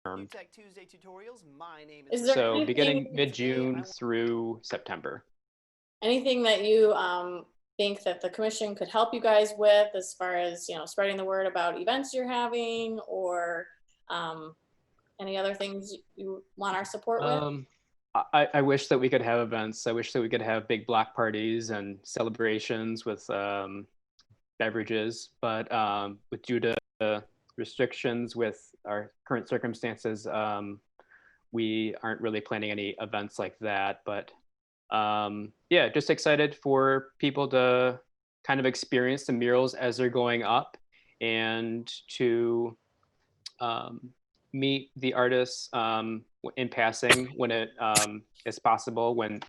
Tech Tuesday tutorials. My name is Is there So anything beginning mid-June through September. anything that you think that the commission could help you guys with as far as spreading the word about events you're having, or um, any other things you want our support with? I wish that we could have events. I wish that we could have big block parties and celebrations with beverages, but with due to restrictions with our current circumstances, we aren't really planning any events like that. But yeah, just excited for people to kind of experience the murals as they're going up and to um, meet the artists in passing when it is possible, when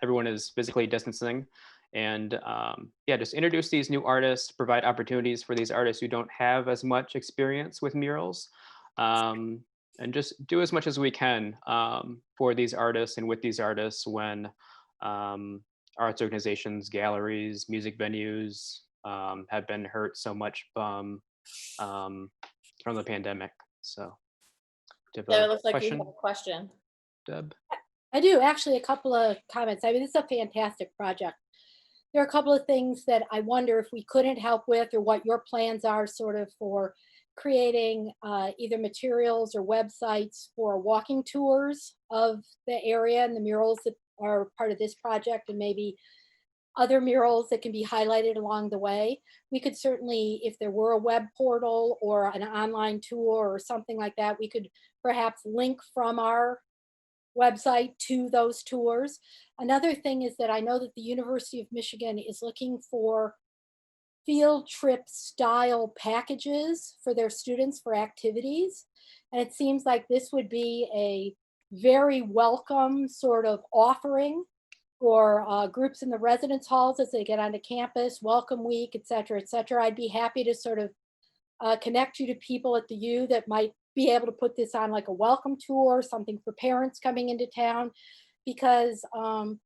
everyone is physically distancing. And yeah, just introduce these new artists, provide opportunities for these artists who don't have as much experience with murals, um, and just do as much as we can for these artists and with these artists when arts organizations, galleries, music venues have been hurt so much um, from the pandemic. So, do you have Yeah, a it looks like you have question, a question. Deb? I do actually a couple of comments. I mean, this is a fantastic project. There are a couple of things that I wonder if we couldn't help with, or what your plans are sort of for creating either materials or websites for walking tours of the area and the murals that are part of this project, and maybe other murals that can be highlighted along the way. We could certainly, if there were a web portal or an online tour or something like that, we could perhaps link from our website to those tours. Another thing is that I know that the University of Michigan is looking for field trip style packages for their students for activities. And it seems like this would be a very welcome sort of offering for groups in the residence halls as they get onto campus, welcome week, et cetera, et cetera. I'd be happy to sort of connect you to people at the U that might be able to put this on like a welcome tour, something for parents coming into town, because the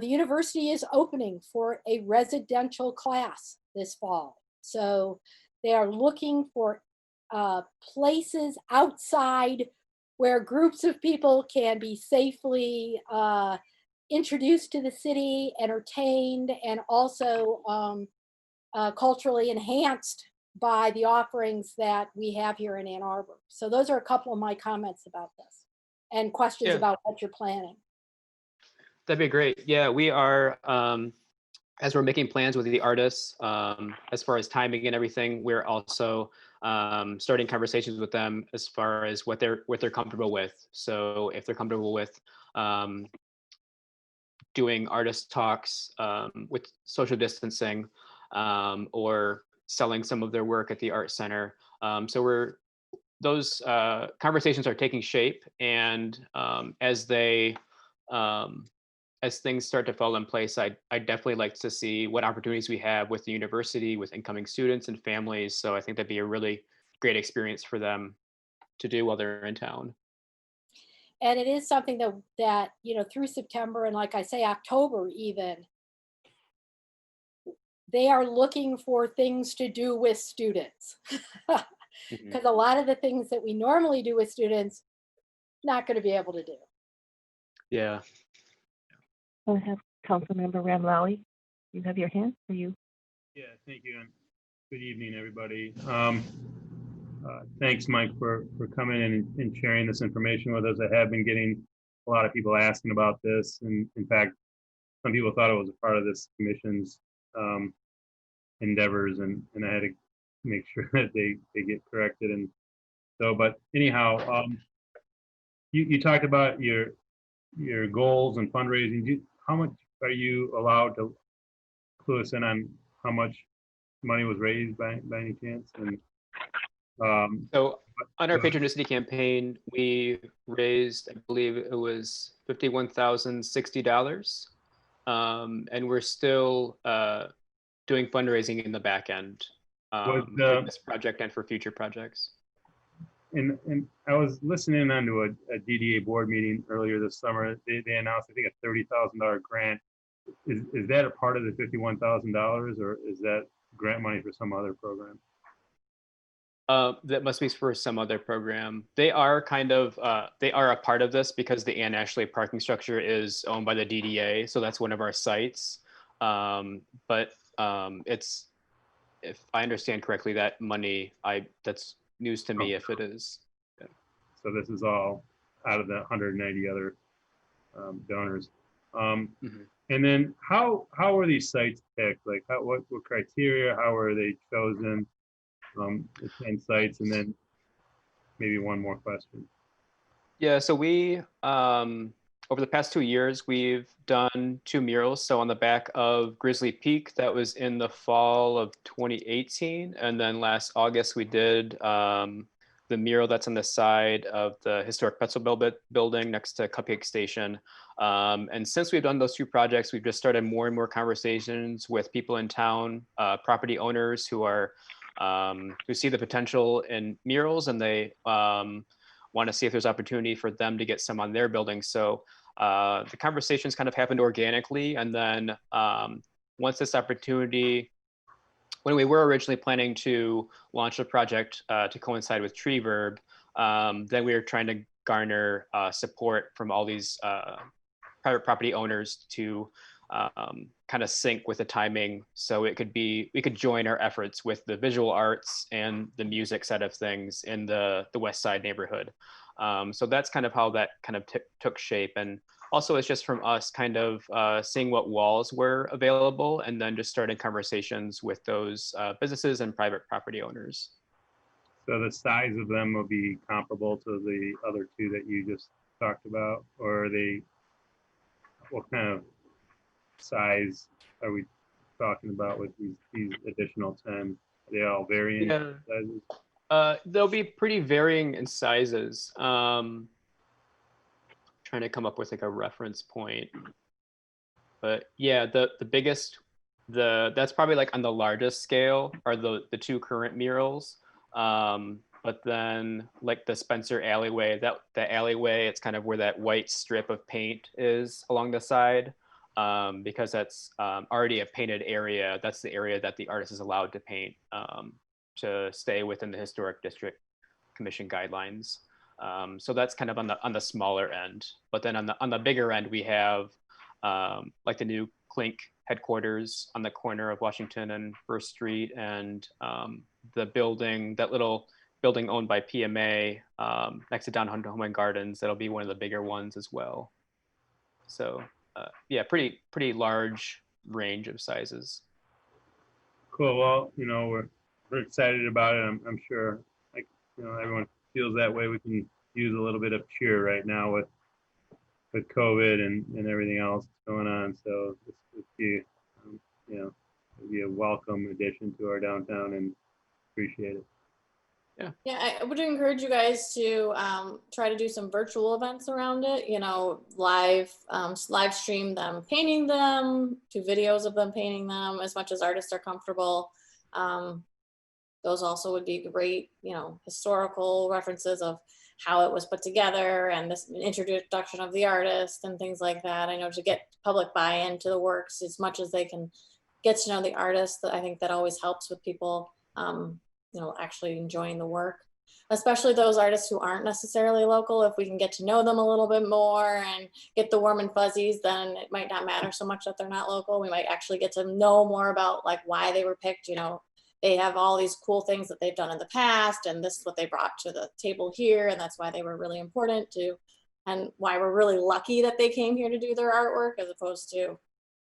university is opening for a residential class this fall. So they are looking for places outside where groups of people can be safely introduced to the city, entertained, and also culturally enhanced by the offerings that we have here in Ann Arbor. So those are a couple of my comments about this and questions Yeah, about what you're planning. that'd be great. Yeah, we are, as we're making plans with the artists, as far as timing and everything, we're also starting conversations with them as far as what they're comfortable with. So if they're comfortable with doing artist talks with social distancing, or selling some of their work at the art center. So those conversations are taking shape, and um, as things start to fall in place, I definitely like to see what opportunities we have with the university, with incoming students and families. So I think that'd be a really great experience for them to do while they're in town. And it is something that through September, and like I say, October even, they are looking for things to do with students. Mhm. Because a lot of the things that we normally do with students, not going to be able to do. Yeah. I have Councilmember Ramlawi. You have your hand for you. Yeah, thank you, and good evening, everybody. Thanks, Mike, for coming in and sharing this information with us. I have been getting a lot of people asking about this, and in fact, some people thought it was a part of this commission's endeavors, and I had to make sure that they get corrected. And so, but anyhow, you talked about your goals and fundraising. How much are you allowed to clue us in on how much money was raised by any chance? And So on our go ahead. patronicity campaign, we raised, I believe it was $51,060, and we're still doing fundraising in the back end Was for this project and for future projects. and I was listening onto a DDA board meeting earlier this summer. They announced, I think, a $30,000 grant. Is that a part of the $51,000, or is that grant money for some other program? That must be for some other program. They are kind of, they are a part of this because the Ann Ashley parking structure is owned by the DDA. So that's one of our sites. But it's, if I understand correctly, that money, that's news to me if it is. So this is all out of the 190 other donors. Mhm. And then how are these sites picked? Like what criteria, how are they chosen? The 10 sites, and then maybe one more question. Yeah, so we, over the past 2 years, we've done 2 murals. So on the back of Grizzly Peak, that was in the fall of 2018. And then last August, we did the mural that's on the side of the historic pretzel building next to Cupcake Station. And since we've done those 2 projects, we've just started more and more conversations with people in town, property owners who are, who see the potential in murals, and they, want to see if there's opportunity for them to get some on their building. So the conversations kind of happened organically. And then once this opportunity, when we were originally planning to launch the project to coincide with Tree Verb, then we were trying to garner support from all these private property owners to kind of sync with the timing, so it could be, we could join our efforts with the visual arts and the music side of things in the West Side neighborhood. So that's kind of how that kind of took shape. And also it's just from us kind of seeing what walls were available and then just starting conversations with those businesses and private property owners. So the size of them will be comparable to the other 2 that you just talked about, or are they, what kind of size are we talking about with these additional 10? Are they all varying Yeah. sizes? They'll be pretty varying in sizes. Trying to come up with like a reference point, but yeah, the biggest, that's probably like on the largest scale are the 2 current murals. But then like the Spencer alleyway, the alleyway, it's kind of where that white strip of paint is along the side. Because that's already a painted area. That's the area that the artist is allowed to paint to stay within the Historic District Commission guidelines. So that's kind of on the smaller end. But then on the bigger end, we have like the new Clink headquarters on the corner of Washington and First Street, and the building, that little building owned by PMA next to Downtown Home and Gardens. That'll be one of the bigger ones as well. So yeah, pretty large range of sizes. Cool. Well, we're excited about it. I'm sure, like, everyone feels that way. We can use a little bit of cheer right now with COVID and everything else going on. So this would be, it'd be a welcome addition to our downtown, and appreciate it. Yeah, I would encourage you guys to try to do some virtual events around it, live stream them painting them, do videos of them painting them as much as artists are comfortable. Those also would be great, historical references of how it was put together and this introduction of the artist and things like that. I know to get public buy-in to the works as much as they can get to know the artist, I think that always helps with people actually enjoying the work, especially those artists who aren't necessarily local. If we can get to know them a little bit more and get the warm and fuzzies, then it might not matter so much that they're not local. We might actually get to know more about like why they were picked. They have all these cool things that they've done in the past, and this is what they brought to the table here, and that's why they were really important to, and why we're really lucky that they came here to do their artwork, as opposed to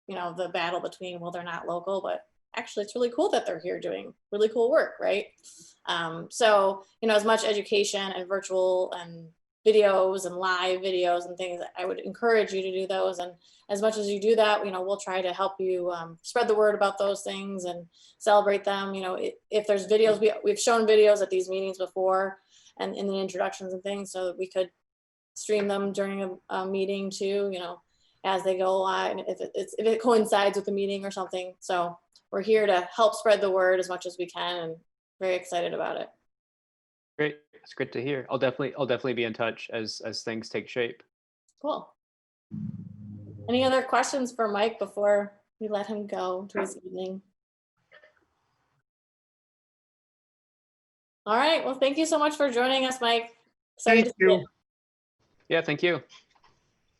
the battle between, well, they're not local, but actually it's really cool that they're here doing really cool work, right? So as much education and virtual and videos and live videos and things, I would encourage you to do those. And as much as you do that, we'll try to help you spread the word about those things and celebrate them. If there's videos, we've shown videos at these meetings before and in the introductions and things, so that we could stream them during a meeting too, as they go on, if it coincides with the meeting or something. So we're here to help spread the word as much as we can, and very excited about it. Great, it's great to hear. I'll definitely be in touch as things take shape. Cool. Any other questions for Mike before we let him go to his evening? All right. Well, thank you so much for joining us, Mike. Excited Thank to see it. you. Yeah, thank you.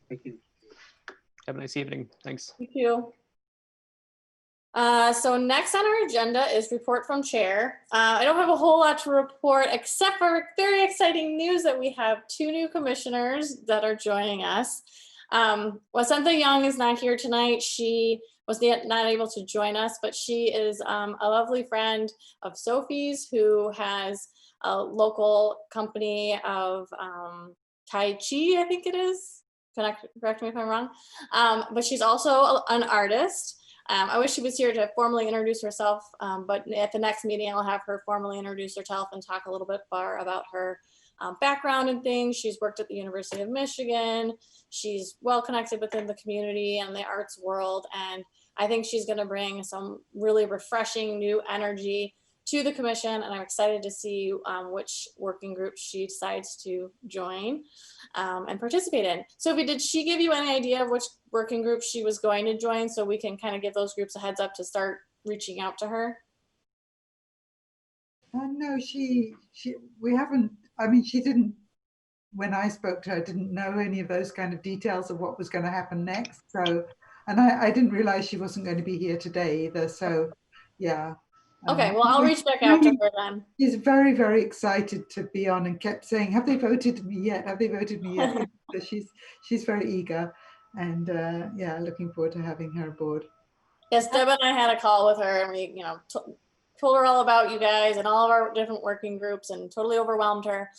Thank you. Have a nice evening. Thanks. Thank you. So next on our agenda is report from chair. I don't have a whole lot to report except for very exciting news that we have 2 new commissioners that are joining us. Wasantha Young is not here tonight. She was not able to join us, but she is a lovely friend of Sophie's who has a local company of Tai Chi, I think it is. Correct me if I'm wrong. But she's also an artist. I wish she was here to formally introduce herself, but at the next meeting, I'll have her formally introduce herself and talk a little bit more about her background and things. She's worked at the University of Michigan. She's well connected within the community and the arts world. And I think she's gonna bring some really refreshing new energy to the commission. And I'm excited to see which working group she decides to join and participate in. Sophie, did she give you any idea of which working group she was going to join so we can kind of give those groups a heads up to start reaching out to her? No, we haven't, I mean, she didn't, when I spoke to her, didn't know any of those kind of details of what was going to happen next. So, and I didn't realize she wasn't going to be here today either. So, yeah. Okay, well, I'll reach back out to her then. She's very, very excited to be on and kept saying, have they voted me yet? Have they voted me yet? So she's very eager and yeah, looking forward to having her aboard. Yes, Deb and I had a call with her and we, told her all about you guys and all of our different working groups and totally overwhelmed her.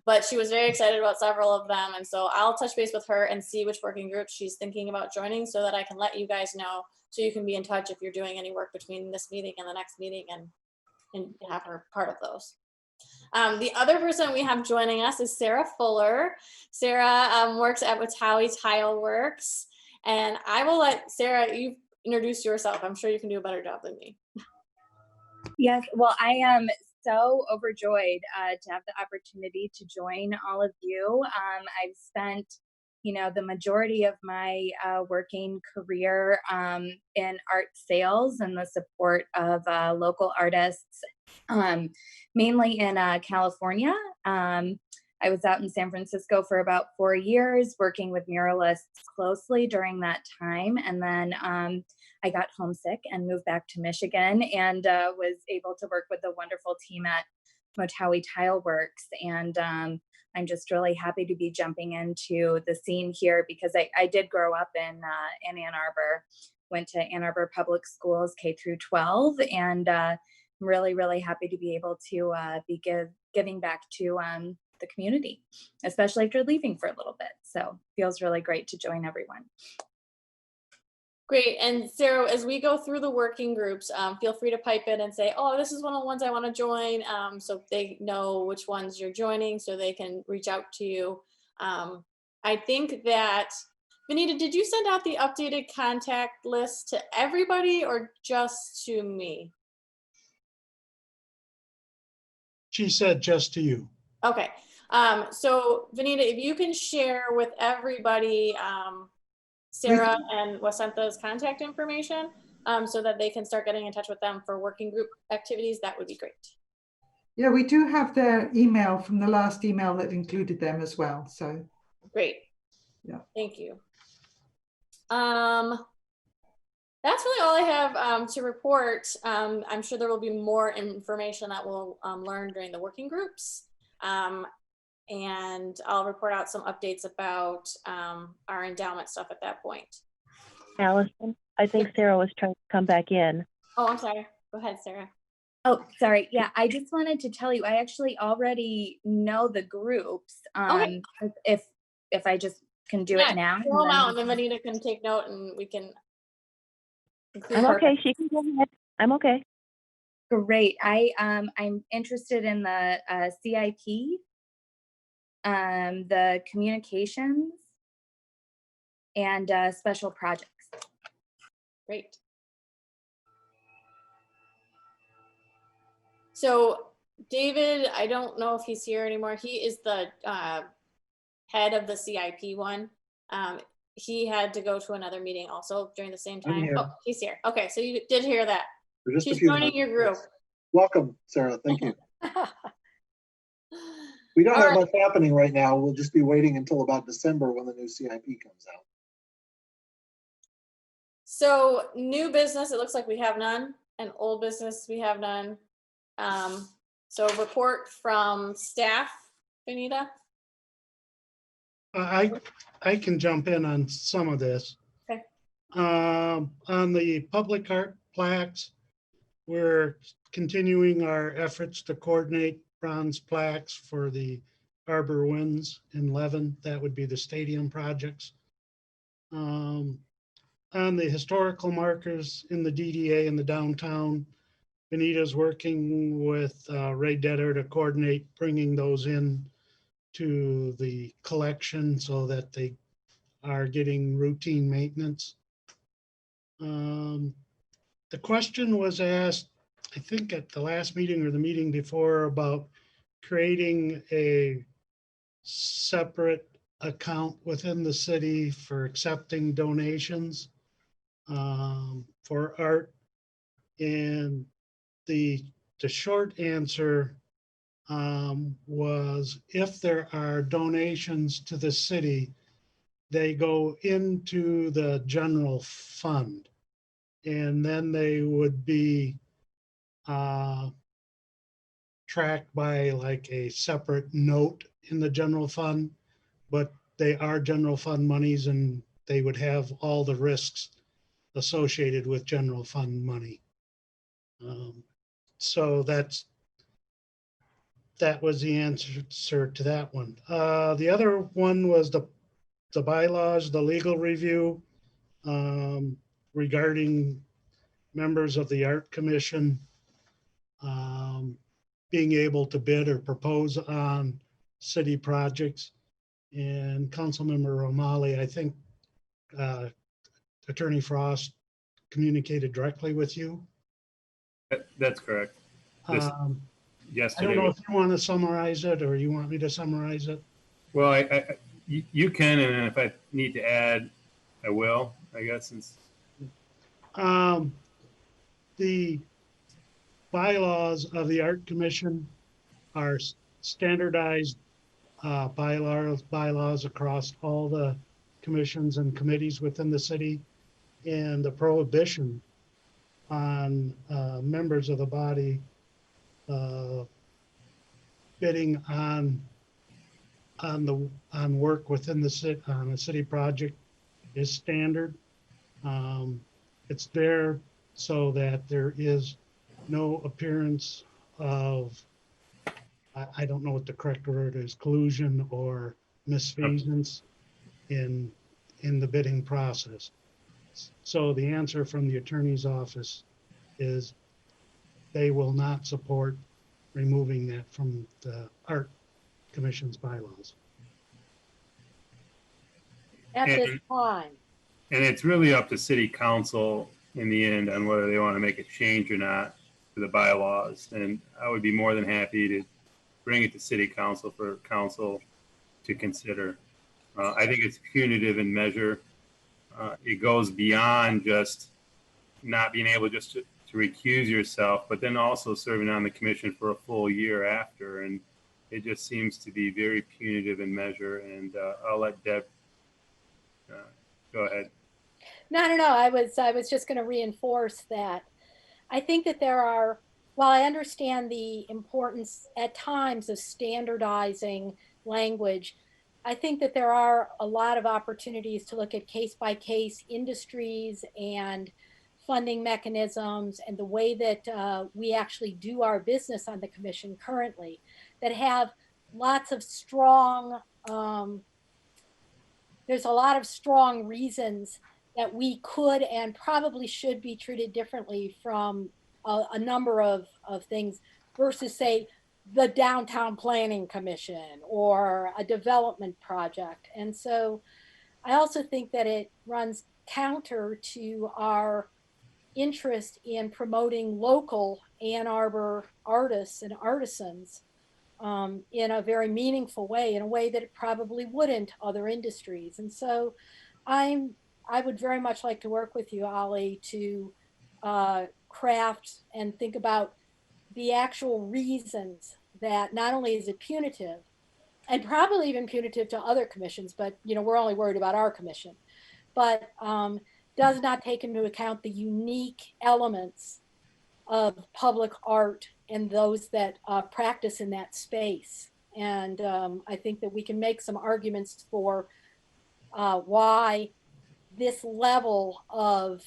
But she was very excited about several of them. And so I'll touch base with her and see which working group she's thinking about joining so that I can let you guys know, so you can be in touch if you're doing any work between this meeting and the next meeting and have her part of those. The other person we have joining us is Sarah Fuller. Sarah works at Watawi Tile Works. And I will let Sarah, you introduce yourself. I'm sure you can do a better job than me. Yes, well, I am so overjoyed to have the opportunity to join all of you. I've spent, the majority of my working career in art sales and the support of local artists, mainly in California. I was out in San Francisco for about 4 years, working with muralists closely during that time. And then I got homesick and moved back to Michigan and was able to work with a wonderful team at Watawi Tile Works. And I'm just really happy to be jumping into the scene here because I did grow up in Ann Arbor, went to Ann Arbor Public Schools K through 12, and I'm really, really happy to be able to be giving back to the community, especially after leaving for a little bit. So feels really great to join everyone. Great. And Sarah, as we go through the working groups, feel free to pipe in and say, oh, this is one of the ones I want to join. So they know which ones you're joining so they can reach out to you. I think that, Vanita, did you send out the updated contact list to everybody or just to me? She said just to you. Okay. So Vanita, if you can share with everybody, Sarah and Wasantha's contact information so that they can start getting in touch with them for working group activities, that would be great. Yeah, we do have their email from the last email that included them as well. So great. Yeah. Thank you. That's really all I have to report. I'm sure there will be more information that we'll learn during the working groups. And I'll report out some updates about our endowment stuff at that point. Allison, I think Sarah was trying to come back in. Oh, I'm sorry. Go ahead, Sarah. Oh, sorry. Yeah, I just wanted to tell you, I actually already know the groups. Okay. If I just can do it now. Throw them out and then Vanita can take note and we can. I'm okay. She can go ahead. I'm okay. Great. I'm interested in the CIP, the communications, and special projects. Great. So David, I don't know if he's here anymore. He is the head of the CIP one. He had to go to another meeting also during the same time. Oh, he's here. Okay, so you did hear that. She's joining your group. Welcome, Sarah. Thank you. We don't All have right. much happening right now. We'll just be waiting until about December when the new CIP comes out. So new business, it looks like we have none, and old business, we have none. So report from staff, Benita? I can jump in on some of this. Okay. On the public art plaques, we're continuing our efforts to coordinate bronze plaques for the Arbor Winds in Levin. That would be the stadium projects. On the historical markers in the DDA in the downtown, Benita's working with Ray Detter to coordinate bringing those in to the collection so that they are getting routine maintenance. The question was asked, I think at the last meeting or the meeting before, about creating a separate account within the city for accepting donations for art. And the short answer was, if there are donations to the city, they go into the general fund, and then they would be tracked by like a separate note in the general fund, but they are general fund monies and they would have all the risks associated with general fund money. So that was the answer to that one. The other one was the bylaws, the legal review regarding members of the Art Commission being able to bid or propose on city projects. And Councilmember O'Malley, I think Attorney Frost communicated directly with you. That's correct. This I don't yesterday. know if you want to summarize it or you want me to summarize it. Well, you can, and if I need to add, I will, I guess, since. The bylaws of the Art Commission are standardized bylaws across all the commissions and committees within the city. And the prohibition on members of the body bidding on work within the city on a city project is standard. It's there so that there is no appearance of, I don't know what the correct word is, collusion or misfeasance in the bidding process. So the answer from the attorney's office is they will not support removing that from the Art Commission's bylaws. At this And- time. And it's really up to city council in the end on whether they want to make a change or not to the bylaws. And I would be more than happy to bring it to city council for council to consider. I think it's punitive in measure. It goes beyond just not being able just to recuse yourself, but then also serving on the commission for a full year after. And it just seems to be very punitive in measure. And I'll let Deb go ahead. No. I was just going to reinforce that. I think that there are, while I understand the importance at times of standardizing language, I think that there are a lot of opportunities to look at case by case industries and funding mechanisms and the way that we actually do our business on the commission currently that have lots of strong, there's a lot of strong reasons that we could and probably should be treated differently from a number of things versus, say, the Downtown Planning Commission or a development project. And so I also think that it runs counter to our interest in promoting local Ann Arbor artists and artisans in a very meaningful way, in a way that it probably wouldn't other industries. And so I would very much like to work with you, Ollie, to craft and think about the actual reasons that not only is it punitive, and probably even punitive to other commissions, but we're only worried about our commission, but does not take into account the unique elements of public art and those that practice in that space. And I think that we can make some arguments for why this level of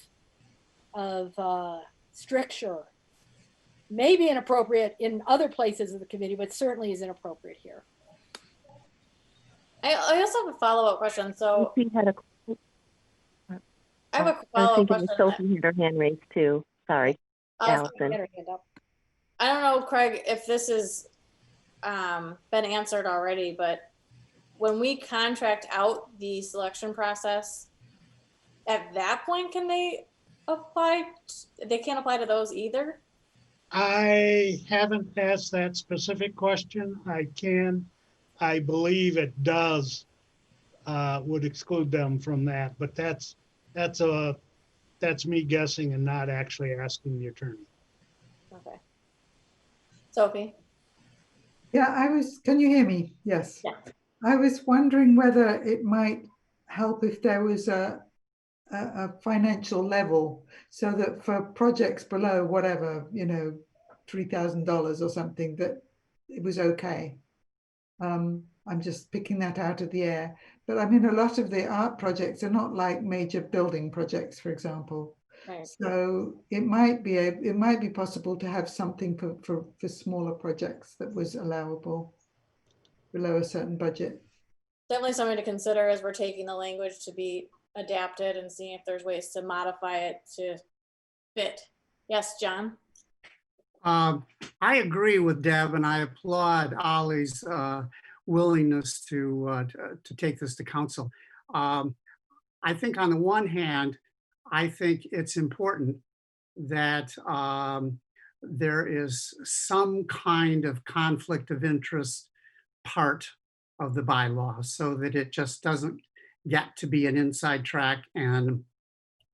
stricture may be inappropriate in other places of the committee, but certainly is inappropriate here. I also have a follow-up question. So Sophie had a, I have a I was follow-up thinking question. that Sophie had her hand raised too. Sorry, Allison. Get her hand up. I don't know, Craig, if this has been answered already, but when we contract out the selection process, at that point, can they apply? They can't apply to those either? I haven't asked that specific question. I believe it does, would exclude them from that, but that's me guessing and not actually asking the attorney. Okay. Sophie? Yeah, can you hear me? Yes. Yeah. I was wondering whether it might help if there was a financial level so that for projects below whatever, $3,000 or something, that it was okay. I'm just picking that out of the air. But I mean, a lot of the art projects are not like major building projects, for example. Right. So it might be possible to have something for smaller projects that was allowable below a certain budget. Definitely something to consider as we're taking the language to be adapted and seeing if there's ways to modify it to fit. Yes, John? I agree with Deb, and I applaud Ollie's willingness to take this to council. I think on the one hand, I think it's important that there is some kind of conflict of interest part of the bylaw so that it just doesn't get to be an inside track and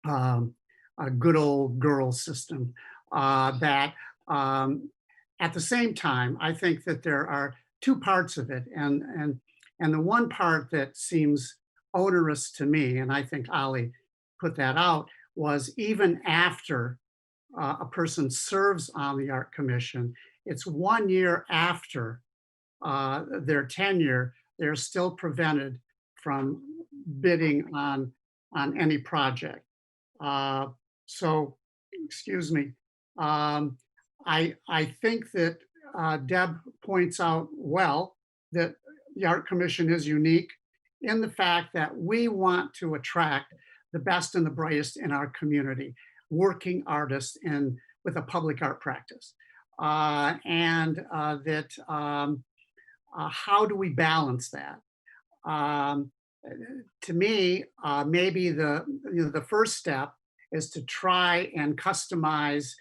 a good old girl system. That at the same time, I think that there are two parts of it, and the one part that seems onerous to me, and I think Ollie put that out, was even after a person serves on the Art Commission, it's 1 year after their tenure, they're still prevented from bidding on any project. So, excuse me. I think that Deb points out well that the Art Commission is unique in the fact that we want to attract the best and the brightest in our community, working artists with a public art practice. And that how do we balance that? To me, maybe the first step is to try and customize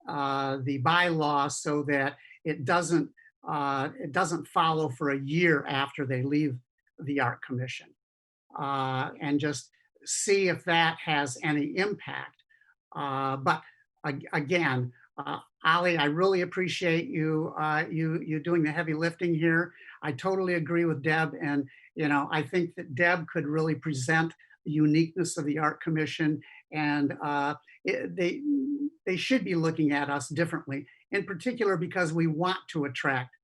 the bylaw so that it doesn't follow for a year after they leave the Art Commission, and just see if that has any impact. But again, Ollie, I really appreciate you doing the heavy lifting here. I totally agree with Deb, and I think that Deb could really present the uniqueness of the Art Commission, and they should be looking at us differently, in particular because we want to attract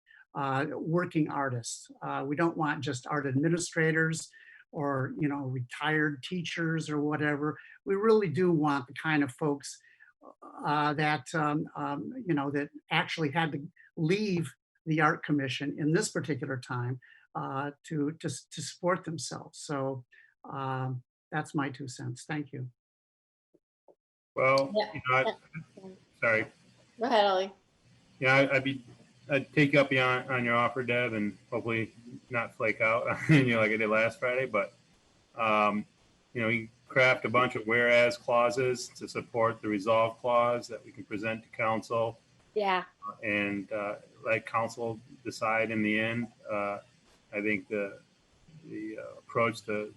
working artists. We don't want just art administrators or retired teachers or whatever. We really do want the kind of folks that that actually had to leave the Art Commission in this particular time to support themselves. So that's my 2 cents. Thank you. Well, Yeah. Sorry. Go ahead, Ollie. Yeah, I'd take up on your offer, Deb, and hopefully not flake out like I did last Friday. But you craft a bunch of whereas clauses to support the resolve clause that we can present to council. Yeah. And let council decide in the end. I think the approach the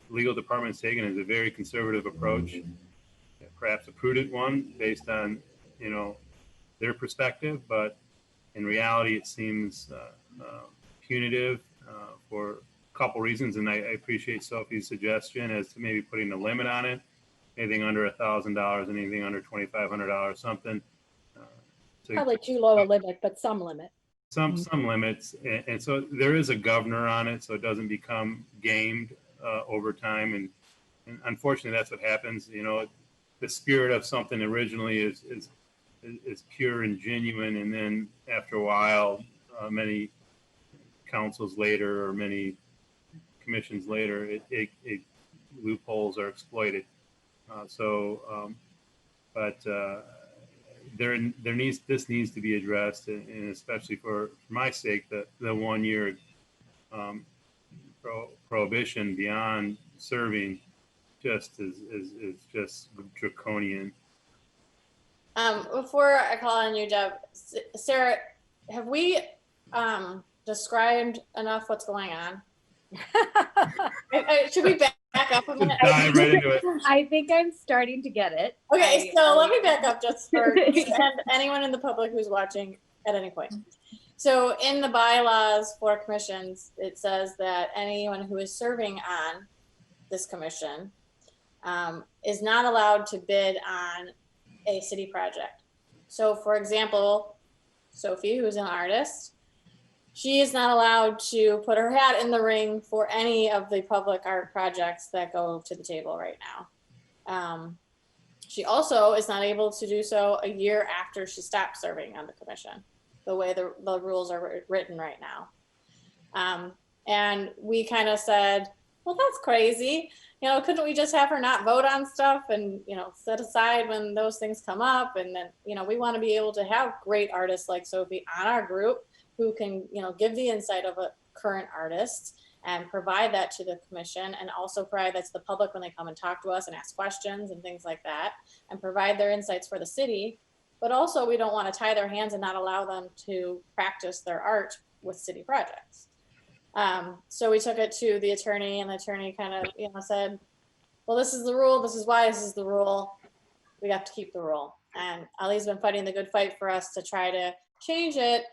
legal department's taken is a very conservative approach, perhaps a prudent one based on their perspective, but in reality, it seems punitive for a couple reasons. And I appreciate Sophie's suggestion as to maybe putting a limit on it, anything under $1,000, anything under $2,500, something. Probably too low a limit, but some limit. Some limits, and so there is a governor on it, so it doesn't become gamed over time. And unfortunately, that's what happens. You know, the spirit of something originally is pure and genuine, and then after a while, many councils later or many commissions later, loopholes are exploited. This needs to be addressed, and especially for my sake, the 1 year prohibition beyond serving just is just draconian. Before I call on you, Deb, Sarah, have we described enough what's going on? Should we back up a minute? Dive right into it. I think I'm starting to get it. Okay, so let me back up just for and anyone in the public who's watching at any point. So in the bylaws for commissions, it says that anyone who is serving on this commission is not allowed to bid on a city project. So for example, Sophie, who's an artist, she is not allowed to put her hat in the ring for any of the public art projects that go to the table right now. She also is not able to do so a year after she stopped serving on the commission, the way the rules are written right now. And we kind of said, well, that's crazy. You know, couldn't we just have her not vote on stuff and, you know, set aside when those things come up? And then, you know, we want to be able to have great artists like Sophie on our group who can, you know, give the insight of a current artist and provide that to the commission, and also provide that to the public when they come and talk to us and ask questions and things like that, and provide their insights for the city. But also we don't want to tie their hands and not allow them to practice their art with city projects. So we took it to the attorney, and the attorney kind of, you know, said, well, this is the rule. This is why this is the rule. We have to keep the rule. And Ali's been fighting the good fight for us to try to change it,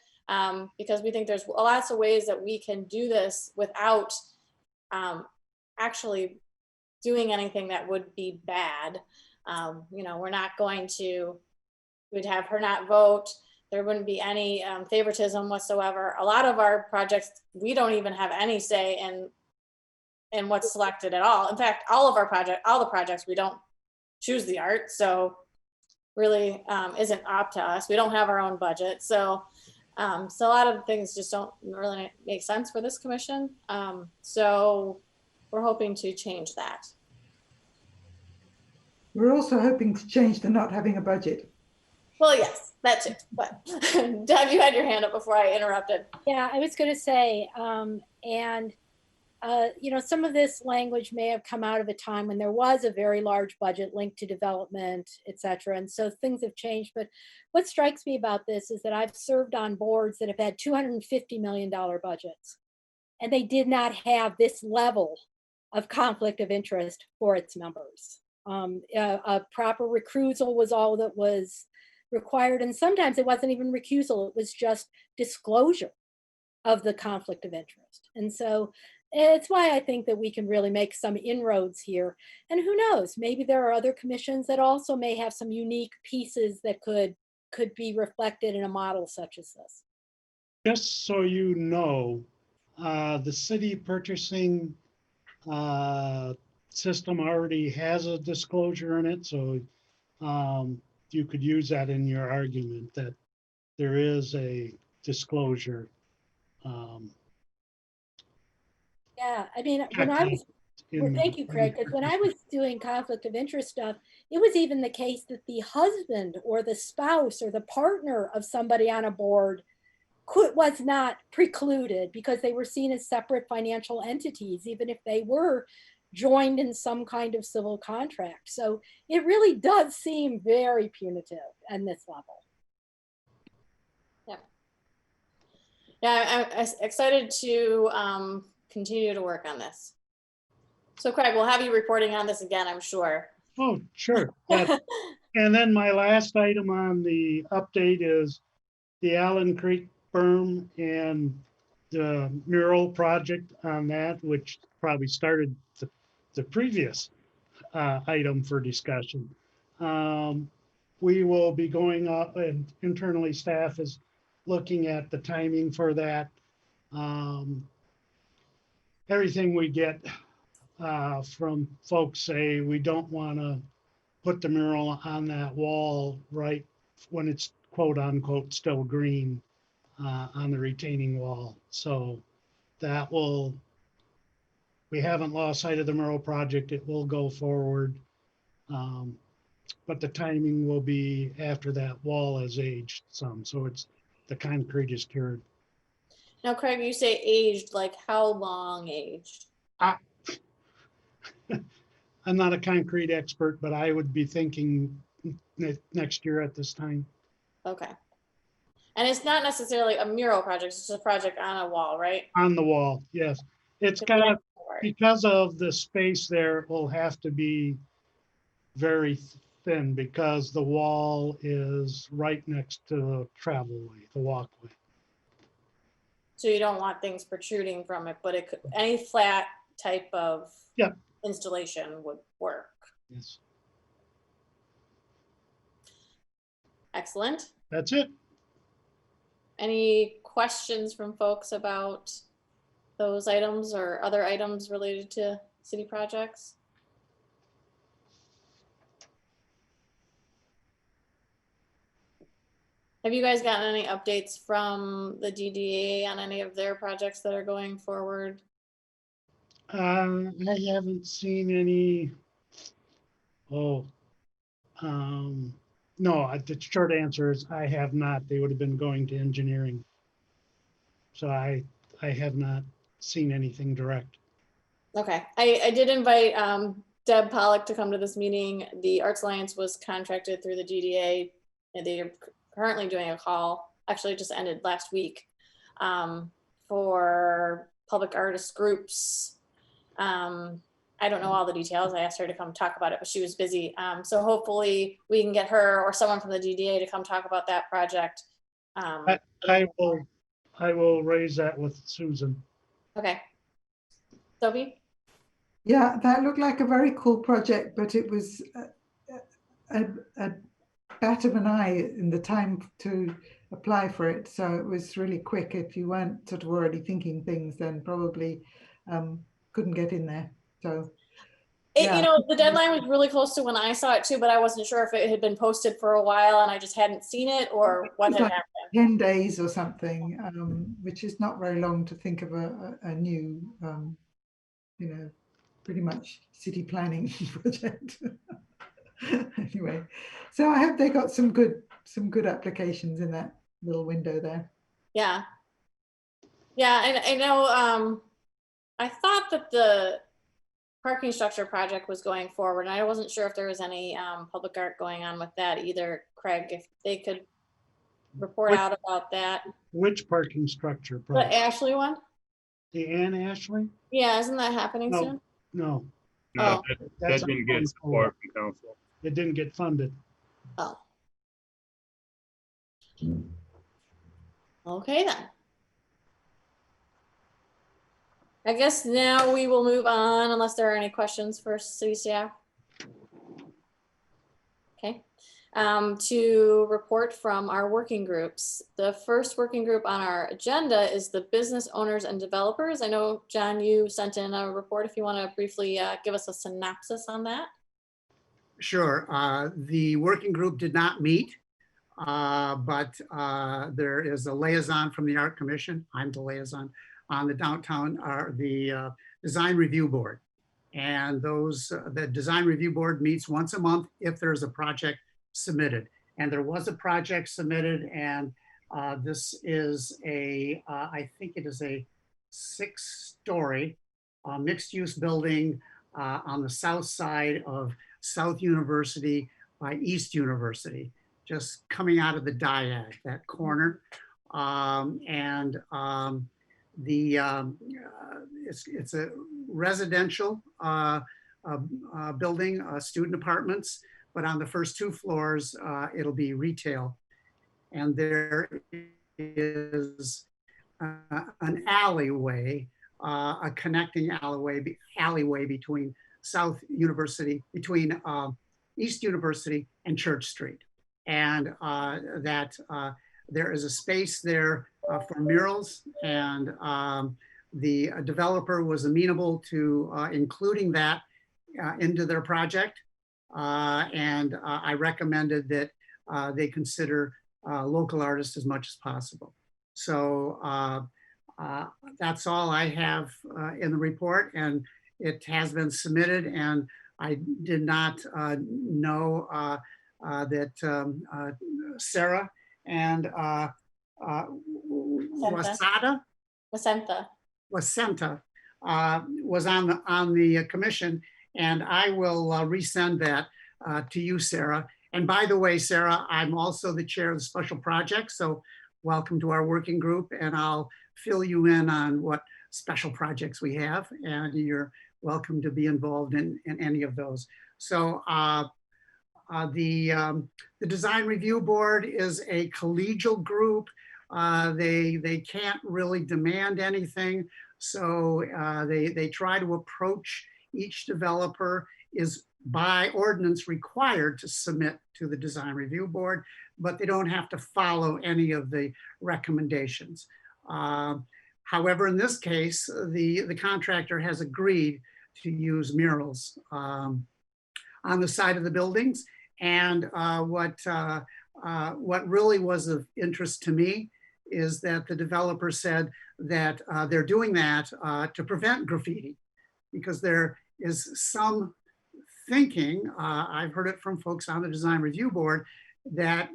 because we think there's lots of ways that we can do this without actually doing anything that would be bad. You know, we're not going to, we'd have her not vote. There wouldn't be any favoritism whatsoever. A lot of our projects, we don't even have any say in what's selected at all. In fact, all the projects, we don't choose the art. So really isn't up to us. We don't have our own budget. So a lot of things just don't really make sense for this commission. So we're hoping to change that. We're also hoping to change the not having a budget. Well, yes, that too. But Deb, you had your hand up before I interrupted. Yeah, I was going to say, you know, some of this language may have come out of a time when there was a very large budget linked to development, et cetera. And so things have changed. But what strikes me about this is that I've served on boards that have had $250 million budgets, and they did not have this level of conflict of interest for its members. A proper recusal was all that was required. And sometimes it wasn't even recusal, it was just disclosure of the conflict of interest. And so it's why I think that we can really make some inroads here. And who knows, maybe there are other commissions that also may have some unique pieces that could be reflected in a model such as this. Just so you know, the city purchasing system already has a disclosure in it, so you could use that in your argument that there is a disclosure. Yeah, I mean, when I was, well, thank you, Craig, because when I was doing conflict of interest stuff, it was even the case that the husband or the spouse or the partner of somebody on a board was not precluded because they were seen as separate financial entities, even if they were joined in some kind of civil contract. So it really does seem very punitive at this level. Yeah, I'm excited to continue to work on this. So Craig, we'll have you reporting on this again, I'm sure. Oh, sure. But And then my last item on the update is the Allen Creek berm and the mural project on that, which probably started the previous item for discussion. We will be going up, and internally staff is looking at the timing for that. Everything we get from folks say we don't want to put the mural on that wall right when it's quote unquote still green on the retaining wall. So that will, we haven't lost sight of the mural project. It will go forward. But the timing will be after that wall has aged some. So it's, the concrete is cured. Now, Craig, you say aged, like how long aged? I'm not a concrete expert, but I would be thinking next year at this time. Okay. And it's not necessarily a mural project, it's just a project on a wall, right? On the wall, yes. It's kind of, because of the space there, it will have to be very thin because the wall is right next to the travel way, the walkway. So you don't want things protruding from it, but it could, any flat type of installation would work. Yes. Excellent. That's it. Any questions from folks about those items or other items related to city projects? Have you guys gotten any updates from the DDA on any of their projects that are going forward? I haven't seen any. No, the short answer is I have not. They would have been going to engineering. So I have not seen anything direct. Okay, I did invite Deb Pollock to come to this meeting. The Arts Alliance was contracted through the DDA, and they are currently doing a call, actually it just ended last week, for public artist groups. I don't know all the details. I asked her to come talk about it, but she was busy. So hopefully we can get her or someone from the DDA to come talk about that project. I will raise that with Susan. Okay. Sophie? Yeah, that looked like a very cool project, but it was a bat of an eye in the time to apply for it. So it was really quick. If you weren't sort of already thinking things, then probably couldn't get in there. So You know, the deadline was really close to when I saw it too, but I wasn't sure if it had been posted for a while and I just hadn't seen it or what had happened. 10 days or something, which is not very long to think of a new, you know, pretty much city planning project. Anyway, so I hope they got some good applications in that little window there. Yeah. Yeah, and I know I thought that the parking structure project was going forward, and I wasn't sure if there was any public art going on with that either, Craig, if they could report out about that. Which parking structure The project? Ashley one? The Ann Ashley? Yeah, isn't that happening soon? No. No, Oh. that didn't get support from council. It didn't get funded. Oh. Okay then. I guess now we will move on unless there are any questions for city staff. Okay. To report from our working groups. The first working group on our agenda is the business owners and developers. I know, John, you sent in a report. If you want to briefly give us a synopsis on that. Sure. The working group did not meet, but there is a liaison from the Art Commission. I'm the liaison on the downtown, the Design Review Board. And the Design Review Board meets once a month if there's a project submitted. And there was a project submitted, and this is I think it is a 6-story mixed-use building on the south side of South University by East University, just coming out of the Diag, that corner. It's a residential building, student apartments. but on the first 2 floors, it'll be retail. And there is an alleyway, a connecting alleyway between South University, between East University and Church Street. And that there is a space there for murals, and the developer was amenable to including that into their project. And I recommended that they consider local artists as much as possible. So that's all I have in the report, and it has been submitted, and I did not know that Sarah and Wasenta was on the commission, and I will resend that to you, Sarah. And by the way, Sarah, I'm also the chair of the special project, so welcome to our working group, and I'll fill you in on what special projects we have, and you're welcome to be involved in any of those. So the Design Review Board is a collegial group. They can't really demand anything, so they try to approach each developer is by ordinance required to submit to the Design Review Board, but they don't have to follow any of the recommendations. However, in this case, the contractor has agreed to use murals on the side of the buildings. And what really was of interest to me is that the developer said that they're doing that to prevent graffiti, because there is some thinking, I've heard it from folks on the Design Review Board, that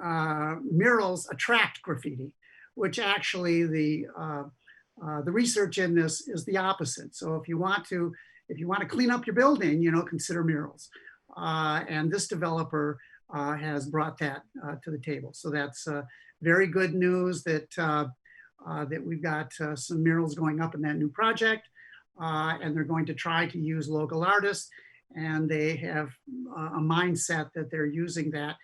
murals attract graffiti, which actually the research in this is the opposite. So if you want to clean up your building, consider murals. And this developer has brought that to the table. So that's very good news that that we've got some murals going up in that new project, and they're going to try to use local artists, and they have a mindset that they're using that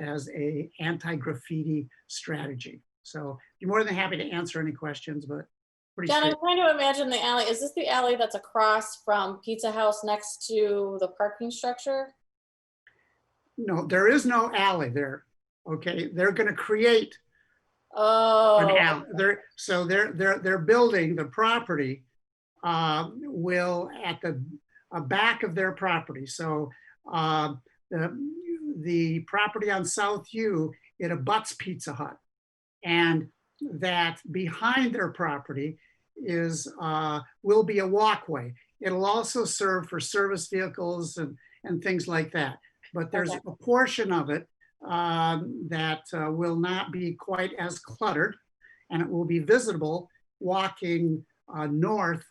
as a anti-graffiti strategy. So you're more than happy to answer any questions, but pretty John, I'm trying to imagine the alley. Is this the alley that's across from Pizza House next to the parking structure? No, there is no alley there. Okay, they're going to create an alley. They're building the property will at the back of their property. So the property on South U, it abuts Pizza Hut, and that behind their property is will be a walkway. It'll also serve for service vehicles and things like that. But there's a portion of it that will not be quite as cluttered, and it will be visible walking north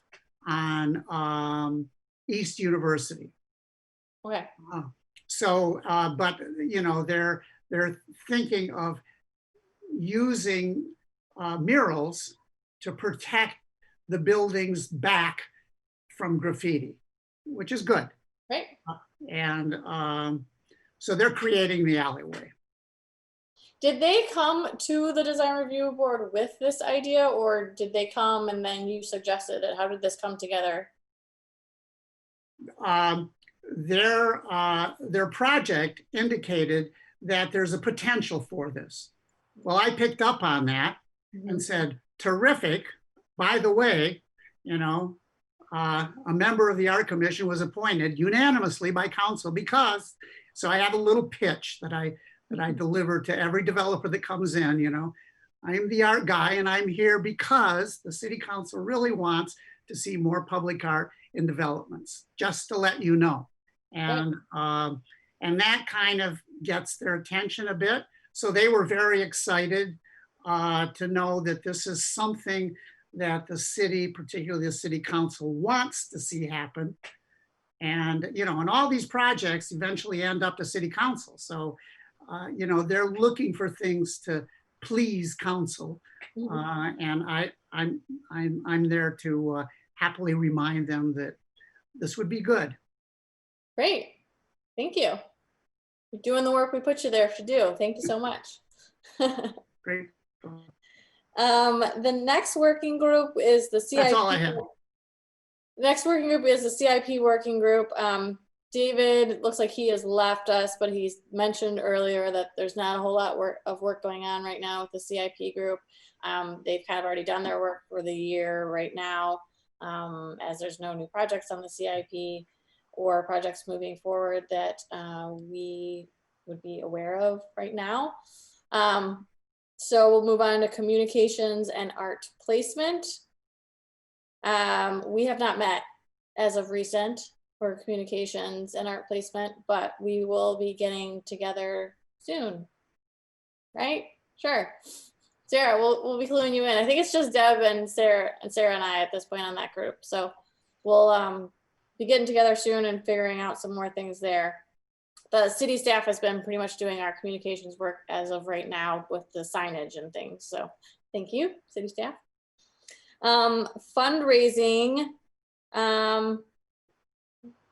on East University. Okay. But they're thinking of using murals to protect the building's back from graffiti, which is good. Right. And so they're creating the alleyway. Did they come to the Design Review Board with this idea, or did they come and then you suggested it? How did this come together? Their project indicated that there's a potential for this. Well, I picked up on that and said, terrific. By the way, a member of the Art Commission was appointed unanimously by council because, so I have a little pitch that I deliver to every developer that comes in, I'm the art guy and I'm here because the city council really wants to see more public art in developments, just to let you know. And that kind of gets their attention a bit. So they were very excited to know that this is something that the city, particularly the city council, wants to see happen. And, and all these projects eventually end up to city council. So, they're looking for things to please council. And I'm there to happily remind them that this would be good. Great, thank you. You're doing the work we put you there to do. Thank you so much. Great. The next working group is the CIP. That's all I have. The next working group is the CIP working group. David looks like he has left us, but he's mentioned earlier that there's not a whole lot of work going on right now with the CIP group. They've kind of already done their work for the year right now, as there's no new projects on the CIP or projects moving forward that we would be aware of right now. So we'll move on to communications and art placement. We have not met as of recent for communications and art placement, but we will be getting together soon, right? Sure. Sarah, we'll be cluing you in. I think it's just Deb and Sarah and I at this point on that group. So we'll be getting together soon and figuring out some more things there. The city staff has been pretty much doing our communications work as of right now with the signage and things. So thank you, city staff. Fundraising.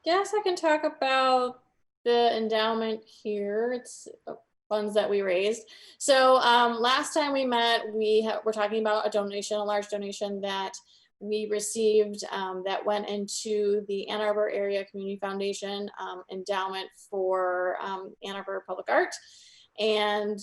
Guess I can talk about the endowment here. It's funds that we raised. So last time we met, we're talking about a donation, a large donation that we received that went into the Ann Arbor Area Community Foundation endowment for Ann Arbor Public Art. And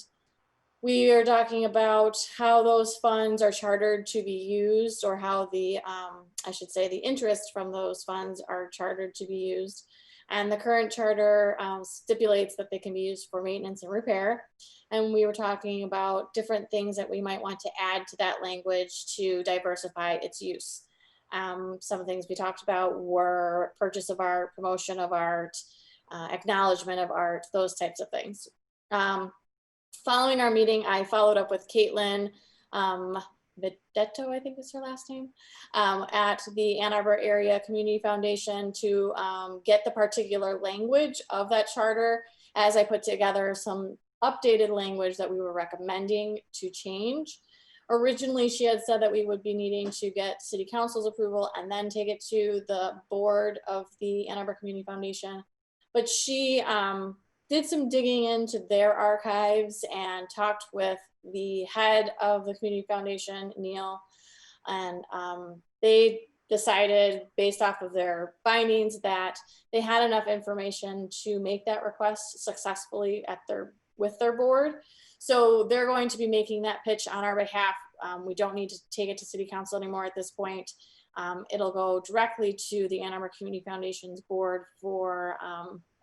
we are talking about how those funds are chartered to be used, or how the, I should say, the interest from those funds are chartered to be used. And the current charter stipulates that they can be used for maintenance and repair. And we were talking about different things that we might want to add to that language to diversify its use. Some of the things we talked about were purchase of art, promotion of art, acknowledgement of art, those types of things. Following our meeting, I followed up with Caitlin Videtto, I think is her last name, at the Ann Arbor Area Community Foundation to get the particular language of that charter, as I put together some updated language that we were recommending to change. Originally, she had said that we would be needing to get city council's approval and then take it to the board of the Ann Arbor Community Foundation. But she did some digging into their archives and talked with the head of the community foundation, Neil, and they decided, based off of their findings, that they had enough information to make that request successfully with their board. So they're going to be making that pitch on our behalf. We don't need to take it to city council anymore at this point. It'll go directly to the Ann Arbor Community Foundation's board for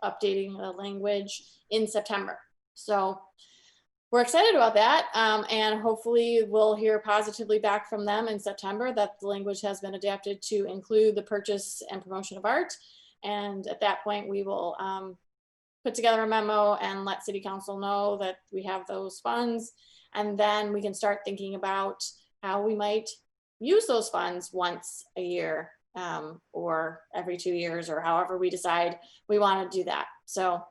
updating the language in September. So we're excited about that, and hopefully we'll hear positively back from them in September that the language has been adapted to include the purchase and promotion of art. And at that point, we will put together a memo and let city council know that we have those funds. And then we can start thinking about how we might use those funds once a year or every 2 years, or however we decide we want to do that. So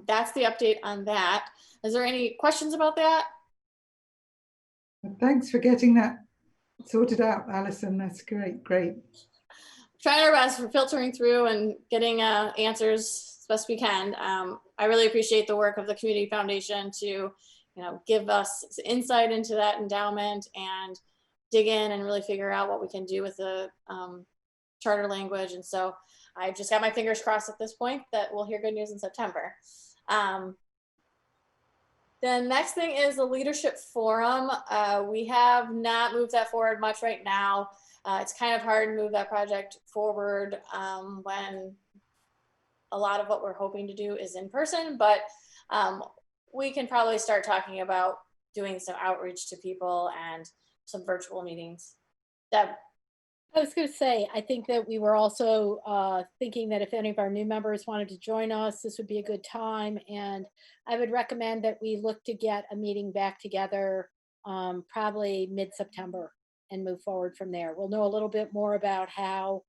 that's the update on that. Is there any questions about that? Thanks for getting that sorted out, Alison. That's great. Trying our best for filtering through and getting answers as best we can. I really appreciate the work of the Community Foundation to, give us insight into that endowment and dig in and really figure out what we can do with the charter language. And so I've just got my fingers crossed at this point that we'll hear good news in September. The next thing is the leadership forum. We have not moved that forward much right now. It's kind of hard to move that project forward when a lot of what we're hoping to do is in person, but we can probably start talking about doing some outreach to people and some virtual meetings. Deb. I was going to say, I think that we were also thinking that if any of our new members wanted to join us, this would be a good time. And I would recommend that we look to get a meeting back together probably mid-September and move forward from there. We'll know a little bit more about how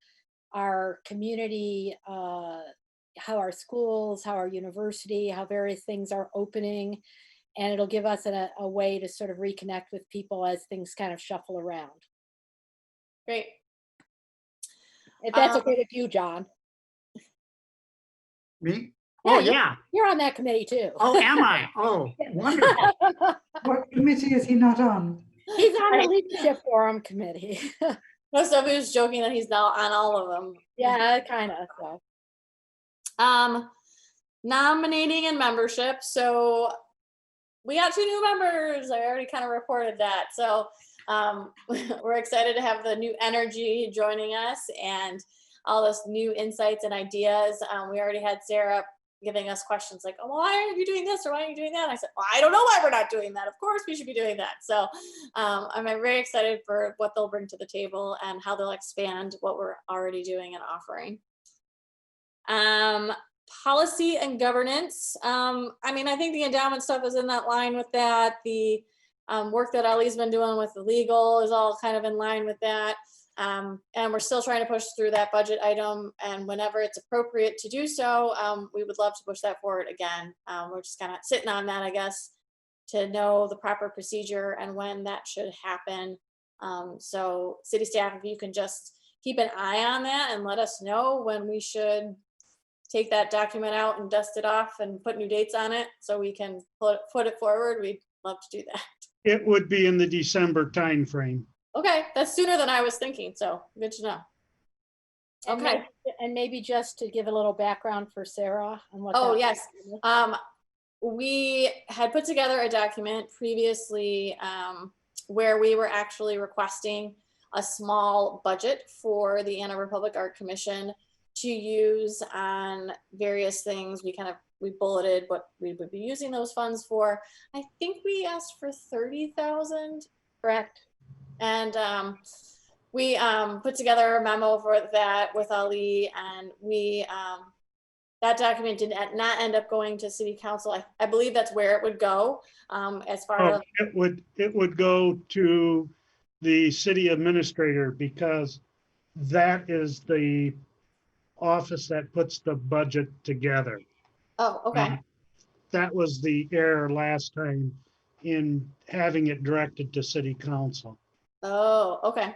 our community, how our schools, how our university, how various things are opening. And it'll give us a way to sort of reconnect with people as things kind of shuffle around. Great. If that's okay with you, John. Me? Oh, you're- yeah. You're on that committee too. Oh, am I? Oh, wonderful. What committee is he not on? He's on the leadership forum committee. No, somebody was joking that he's now on all of them. Yeah, kind of. So. Nominating and membership. So we got 2 new members. I already kind of reported that. So we're excited to have the new energy joining us and all this new insights and ideas. We already had Sarah giving us questions like, oh, why aren't you doing this or why are you doing that? I said, well, I don't know why we're not doing that. Of course we should be doing that. So I'm very excited for what they'll bring to the table and how they'll expand what we're already doing and offering. Policy and governance. I mean, I think the endowment stuff is in that line with that. The work that Ali's been doing with the legal is all kind of in line with that. And we're still trying to push through that budget item. And whenever it's appropriate to do so, we would love to push that forward again. We're just kind of sitting on that, I guess, to know the proper procedure and when that should happen. So city staff, if you can just keep an eye on that and let us know when we should take that document out and dust it off and put new dates on it so we can put it forward. We'd love to do that. It would be in the December timeframe. Okay, that's sooner than I was thinking, so good to know. Okay. And maybe just to give a little background for Sarah on what. Oh, yes. We had put together a document previously where we were actually requesting a small budget for the Ann Arbor Public Art Commission to use on various things. We bulleted what we would be using those funds for. I think we asked for 30,000, correct? And we put together a memo for that with Ali, and we that document did not end up going to City Council. I believe that's where it would go as far as it would go to the city administrator because that is the office that puts the budget together. Oh, okay. That was the error last time in having it directed to city council. Oh, okay.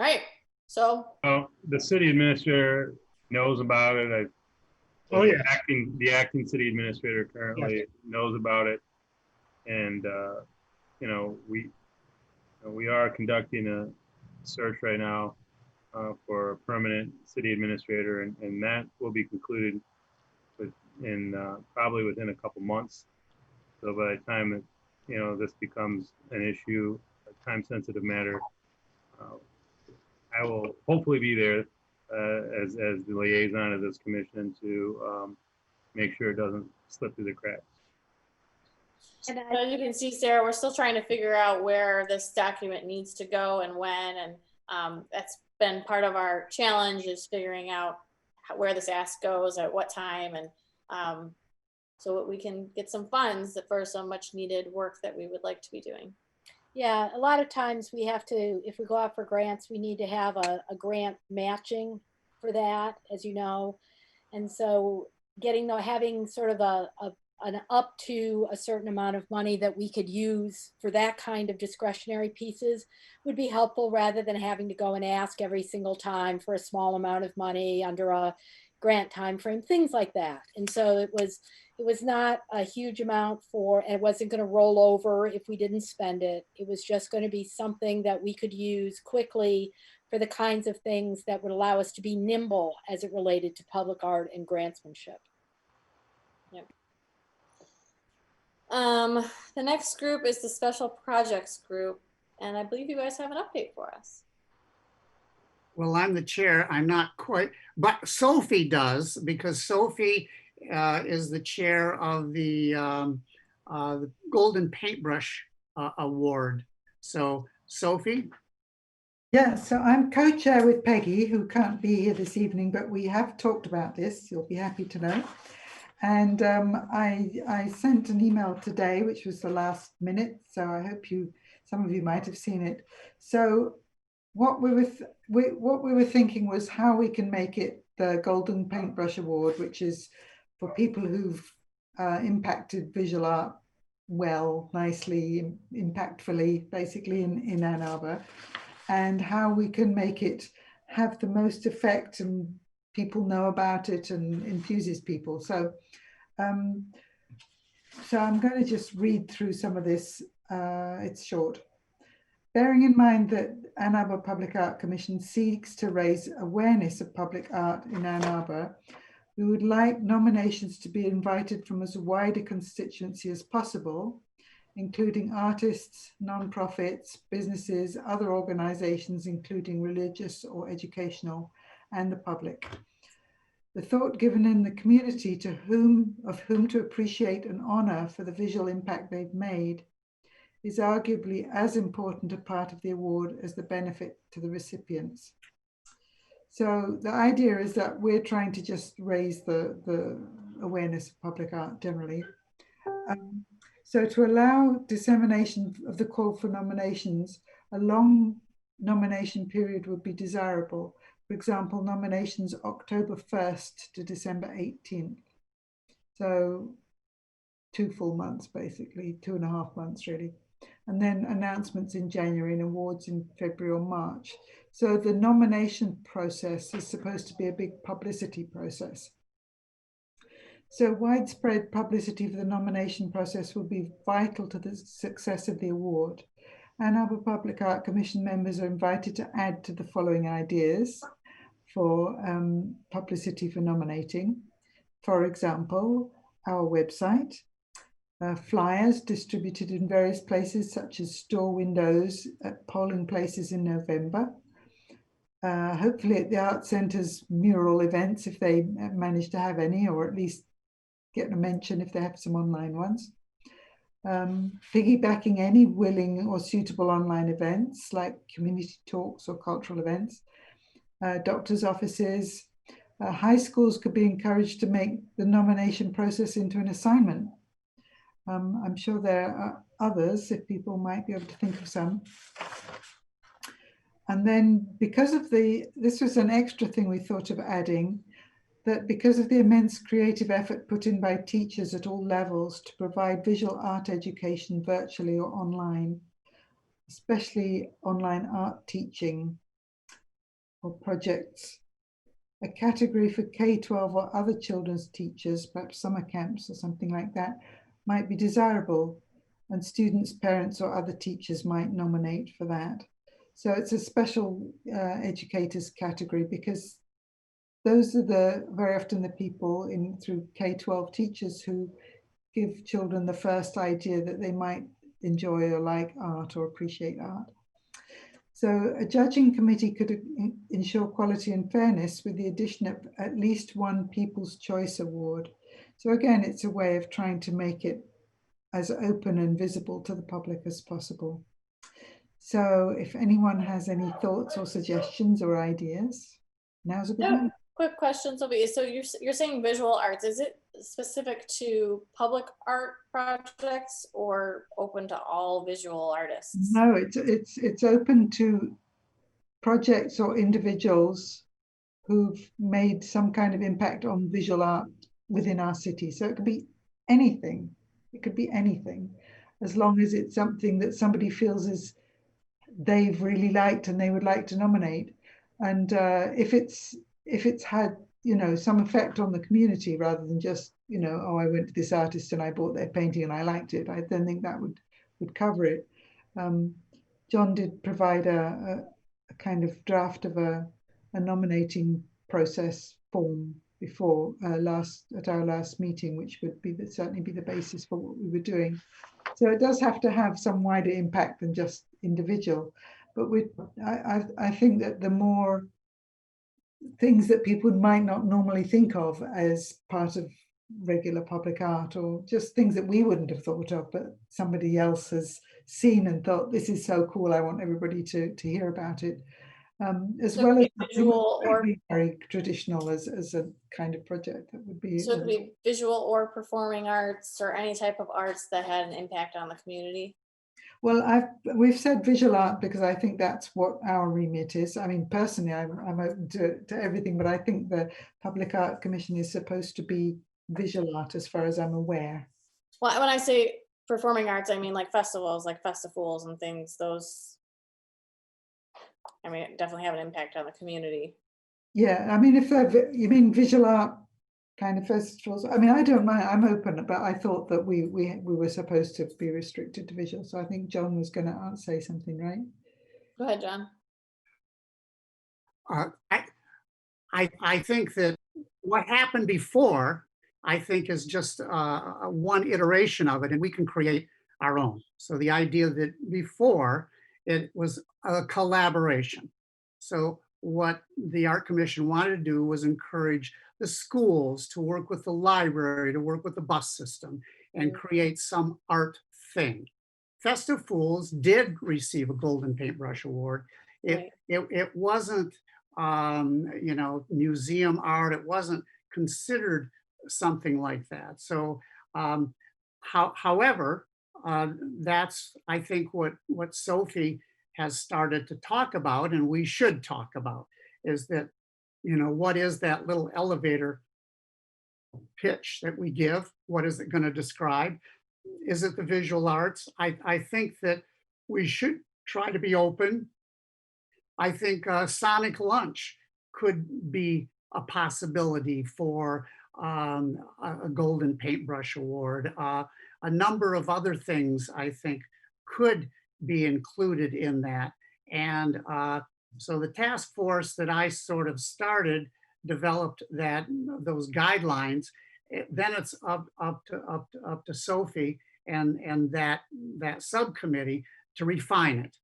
All right. So the city administrator knows about it. Oh, yeah. The acting city administrator currently knows about it. And, we are conducting a search right now for a permanent city administrator, and that will be concluded probably within a couple months. So by the time this becomes an issue, a time-sensitive matter, I will hopefully be there as the liaison of this commission to make sure it doesn't slip through the cracks. And as you can see, Sarah, we're still trying to figure out where this document needs to go and when, and that's been part of our challenge, is figuring out where this ask goes at what time, and so that we can get some funds for some much needed work that we would like to be doing. Yeah, a lot of times we have to, if we go out for grants, we need to have a grant matching for that, as you know. And so having sort of an up to a certain amount of money that we could use for that kind of discretionary pieces would be helpful, rather than having to go and ask every single time for a small amount of money under a grant time frame, things like that. And so it was not a huge amount and it wasn't going to roll over if we didn't spend it. It was just going to be something that we could use quickly for the kinds of things that would allow us to be nimble as it related to public art and grantsmanship. Yep. The next group is the special projects group, and I believe you guys have an update for us. Well, I'm the chair. I'm not quite, but Sophie does, because Sophie is the chair of the Golden Paintbrush Award. So, Sophie? Yeah, so I'm co-chair with Peggy, who can't be here this evening, but we have talked about this, you'll be happy to know. And I sent an email today, which was the last minute, so I hope some of you might have seen it. So what we were thinking was how we can make it the Golden Paintbrush Award, which is for people who've impacted visual art well, nicely, impactfully, basically in Ann Arbor, and how we can make it have the most effect and people know about it and enthuses people. So So I'm going to just read through some of this. It's short. Bearing in mind that Ann Arbor Public Art Commission seeks to raise awareness of public art in Ann Arbor, we would like nominations to be invited from as wide a constituency as possible, including artists, non-profits, businesses, other organizations, including religious or educational, and the public. The thought given in the community of whom to appreciate and honor for the visual impact they've made is arguably as important a part of the award as the benefit to the recipients. So the idea is that we're trying to just raise the awareness of public art generally. So to allow dissemination of the call for nominations, a long nomination period would be desirable. For example, nominations October 1st to December 18th. So 2 full months, basically, 2.5 months really. And then announcements in January and awards in February or March. So the nomination process is supposed to be a big publicity process. So widespread publicity for the nomination process will be vital to the success of the award. Ann Arbor Public Art Commission members are invited to add to the following ideas for publicity for nominating. For example, our website, flyers distributed in various places such as store windows at polling places in November. Hopefully at the Art Centre's mural events, if they manage to have any, or at least get a mention if they have some online ones. Piggybacking any willing or suitable online events like community talks or cultural events. Doctors' offices. High schools could be encouraged to make the nomination process into an assignment. I'm sure there are others, if people might be able to think of some. And then because of this was an extra thing we thought of adding, that because of the immense creative effort put in by teachers at all levels to provide visual art education virtually or online, especially online art teaching or projects, a category for K-12 or other children's teachers, perhaps summer camps or something like that, might be desirable, and students, parents, or other teachers might nominate for that. So it's a special educators category because those are very often the people through K-12 teachers who give children the first idea that they might enjoy or like art or appreciate art. So a judging committee could ensure quality and fairness with the addition of at least one People's Choice Award. So again, it's a way of trying to make it as open and visible to the public as possible. So if anyone has any thoughts or suggestions or ideas, now's a good moment. Quick question, Sophie. So you're saying visual arts, is it specific to public art projects or open to all visual artists? No, it's open to projects or individuals who've made some kind of impact on visual art within our city. So it could be anything. It could be anything, as long as it's something that somebody feels is they've really liked and they would like to nominate. And if it's had, some effect on the community rather than just, oh, I went to this artist and I bought their painting and I liked it, I then think that would cover it. John did provide a kind of draft of a nominating process form before at our last meeting, which would certainly be the basis for what we were doing. So it does have to have some wider impact than just individual. But I think that the more things that people might not normally think of as part of regular public art, or just things that we wouldn't have thought of, but somebody else has seen and thought, this is so cool, I want everybody to hear about it. As so well as visual or very traditional as a kind of project that would be. So it could be visual or performing arts or any type of arts that had an impact on the community. Well, we've said visual art because I think that's what our remit is. I mean, personally, I'm open to everything, but I think the Public Art Commission is supposed to be visual art as far as I'm aware. Well, when I say performing arts, I mean like festivals, like festivals and things. Those, I mean, definitely have an impact on the community. Yeah, I mean, if you mean visual art kind of festivals. I mean, I don't mind, I'm open, but I thought that we were supposed to be restricted to visual. So I think John was going to say something, right? Go ahead, John. I think that what happened before, I think, is just one iteration of it, and we can create our own. So the idea that before it was a collaboration. So what the Art Commission wanted to do was encourage the schools to work with the library, to work with the bus system, and create some art thing. Festive Fools did receive a Golden Paintbrush Award. It wasn't, you know, museum art. It wasn't considered something like that. So, however, that's, I think, what Sophie has started to talk about, and we should talk about, is that, you know, what is that little elevator pitch that we give? What is it going to describe? Is it the visual arts? I think that we should try to be open. I think Sonic Lunch could be a possibility for a Golden Paintbrush Award. A number of other things, I think, could be included in that. And so the task force that I sort of started developed those guidelines. Then it's up to Sophie and that subcommittee to refine it.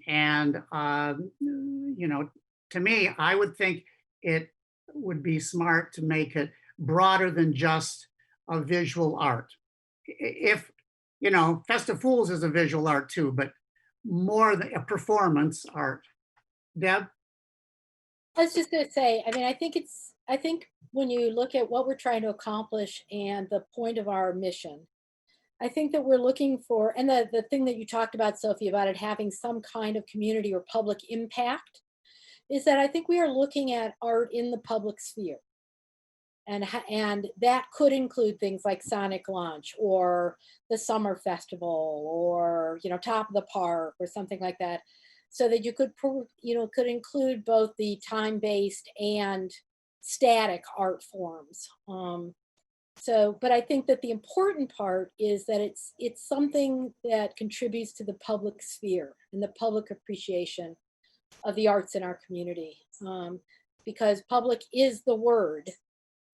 You know, to me, I would think it would be smart to make it broader than just a visual art. If, you know, Festive Fools is a visual art too, but more than a performance art. Deb? I was just going to say, I mean, I think when you look at what we're trying to accomplish and the point of our mission, I think that we're looking for, and the thing that you talked about, Sophie, about it having some kind of community or public impact, is that I think we are looking at art in the public sphere. And that could include things like Sonic Lunch or the Summer Festival or, you know, Top of the Park or something like that. So that you could, you know, could include both the time-based and static art forms. But I think that the important part is that it's something that contributes to the public sphere and the public appreciation of the arts in our community. Because public is the word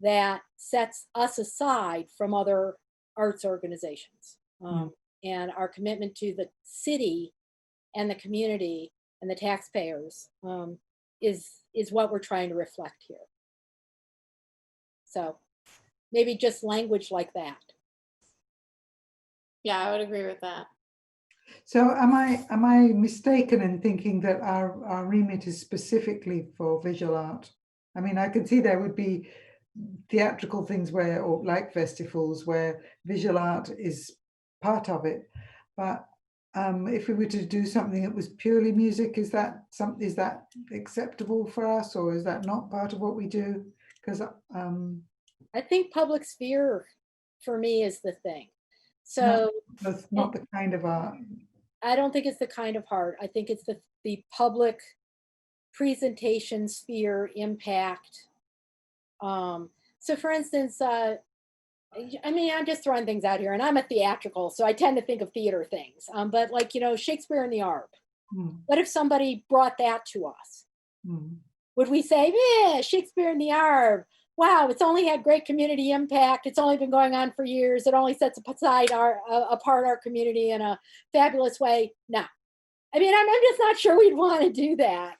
that sets us aside from other arts organizations. And our commitment to the city and the community and the taxpayers is what we're trying to reflect here. So maybe just language like that. Yeah, I would agree with that. So am I mistaken in thinking that our remit is specifically for visual art? I mean, I can see there would be theatrical things where, or like festivals, where visual art is part of it. But if we were to do something that was purely music, is that acceptable for us, or is that not part of what we do? Because I think public sphere for me is the thing. So that's not the kind of art. I don't think it's the kind of art. I think it's the public presentation sphere impact. So for instance, I mean, I'm just throwing things out here, and I'm a theatrical, so I tend to think of theater things. But like, you know, Shakespeare in the Arbor. What if somebody brought that to us? Would we say, yeah, Shakespeare in the Arbor? Wow, it's only had great community impact. It's only been going on for years. It only sets apart our community in a fabulous way. No, I mean, I'm just not sure we'd want to do that.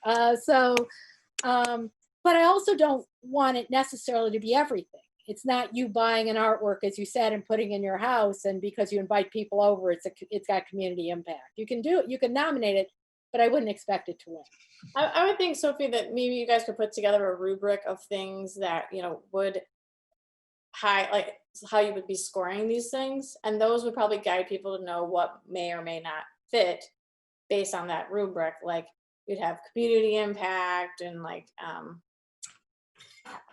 But I also don't want it necessarily to be everything. It's not you buying an artwork, as you said, and putting in your house, and because you invite people over, it's got community impact. You can do it, you can nominate it, but I wouldn't expect it to win. I would think, Sophie, that maybe you guys could put together a rubric of things that, you know, would like how you would be scoring these things, and those would probably guide people to know what may or may not fit based on that rubric. Like you'd have community impact and like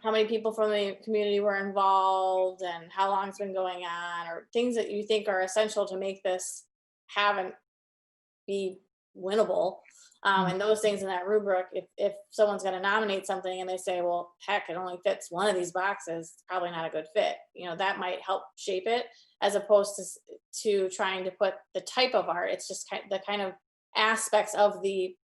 how many people from the community were involved and how long it's been going on, or things that you think are essential to make this be winnable. And those things in that rubric, if someone's going to nominate something and they say, well, heck, it only fits one of these boxes, it's probably not a good fit. You know, that might help shape it, as opposed to trying to put the type of art. It's just the kind of aspects of the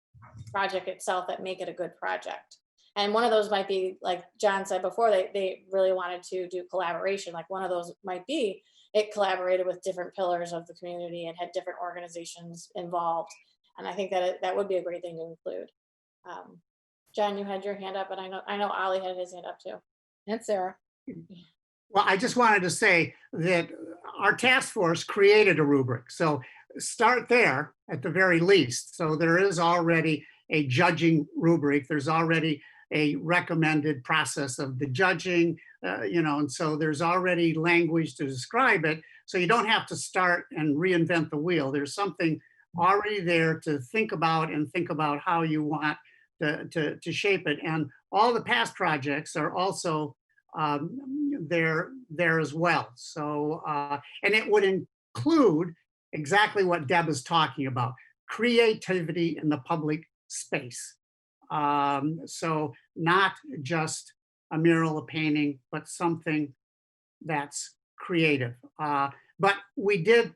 project itself that make it a good project. And one of those might be, like John said before, they really wanted to do collaboration. Like one of those might be it collaborated with different pillars of the community and had different organizations involved. And I think that that would be a great thing to include. John, you had your hand up, and I know Ollie had his hand up too. And Sarah. Well, I just wanted to say that our task force created a rubric. So start there at the very least. So there is already a judging rubric. There's already a recommended process of the judging, and so there's already language to describe it. So you don't have to start and reinvent the wheel. There's something already there to think about and think about how you want to shape it. And all the past projects are also there as well. So, and it would include exactly what Deb is talking about, creativity in the public space. So not just a mural, a painting, but something that's creative. But we did,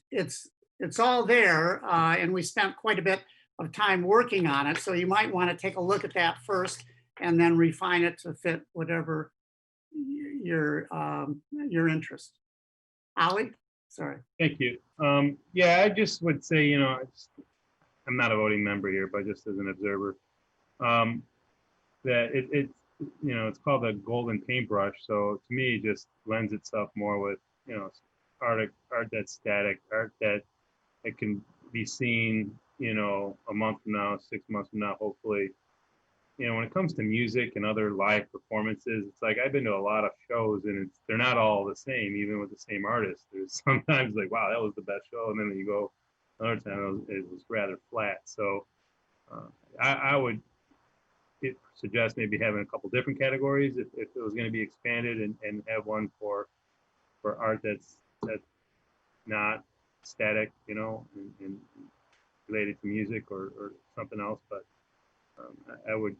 it's all there, and we spent quite a bit of time working on it. So you might want to take a look at that first and then refine it to fit whatever your interest. Ollie, sorry. Thank you. Yeah, I just would say, I'm not a voting member here, but just as an observer, that it's called a golden paintbrush. So to me, it just lends itself more with, art that's static, art that it can be seen, a month from now, 6 months from now, hopefully. When it comes to music and other live performances, it's like I've been to a lot of shows and they're not all the same, even with the same artist. There's sometimes like, wow, that was the best show. And then you go another time, it was rather flat. So I would suggest maybe having a couple different categories if it was going to be expanded, and have one for art that's not static, and related to music or something else. But I would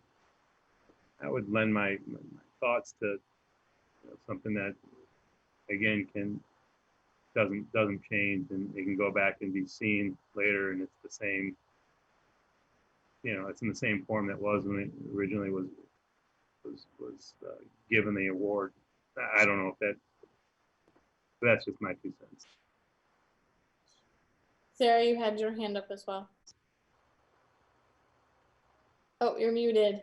lend my thoughts to something that again doesn't change, and it can go back and be seen later, and it's the same. It's in the same form that was when it originally was given the award. I don't know if that's just my 2 cents. Sarah, you had your hand up as well. Oh, you're muted.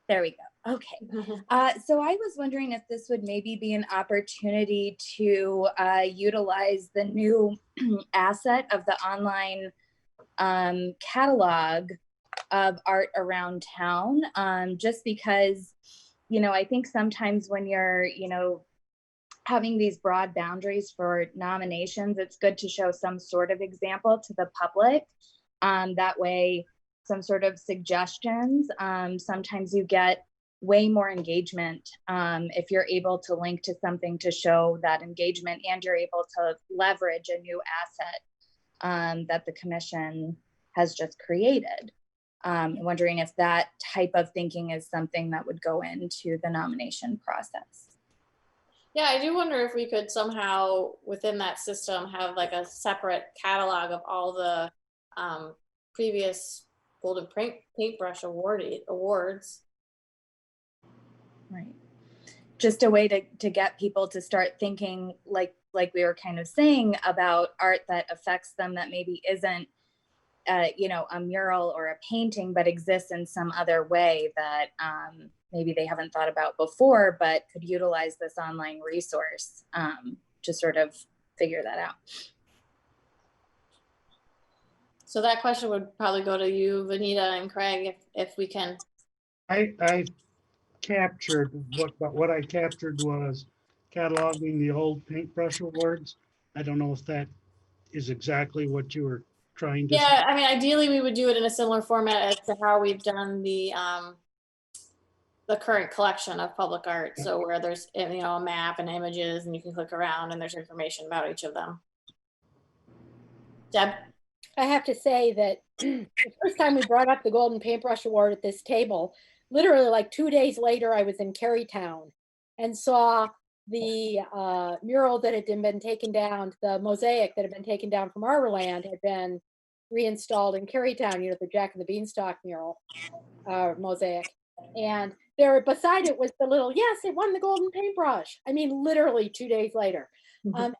There we go. Okay. So I was wondering if this would maybe be an opportunity to utilize the new asset of the online catalog of art around town, just because, I think sometimes when you're, having these broad boundaries for nominations, it's good to show some sort of example to the public. That way, some sort of suggestions. Sometimes you get way more engagement if you're able to link to something to show that engagement, and you're able to leverage a new asset that the commission has just created. I'm wondering if that type of thinking is something that would go into the nomination process. Yeah, I do wonder if we could somehow within that system have like a separate catalog of all the previous Golden Paintbrush awards. Right. Just a way to get people to start thinking like we were kind of saying about art that affects them, that maybe isn't a mural or a painting, but exists in some other way that maybe they haven't thought about before, but could utilize this online resource to sort of figure that out. So that question would probably go to you, Vanita and Craig, if we can. I captured what I captured was cataloging the old paintbrush awards. I don't know if that is exactly what you were trying to say. Yeah, I mean, ideally we would do it in a similar format as to how we've done the current collection of public art. So where there's a map and images, and you can click around and there's information about each of them. Deb? I have to say that the first time we brought up the Golden Paintbrush Award at this table, literally like 2 days later, I was in Carytown and saw the mural that had been taken down, the mosaic that had been taken down from Arborland had been reinstalled in Carytown, the Jack and the Beanstalk mural mosaic. And there beside it was the little, yes, it won the Golden Paintbrush. I mean, literally 2 days later.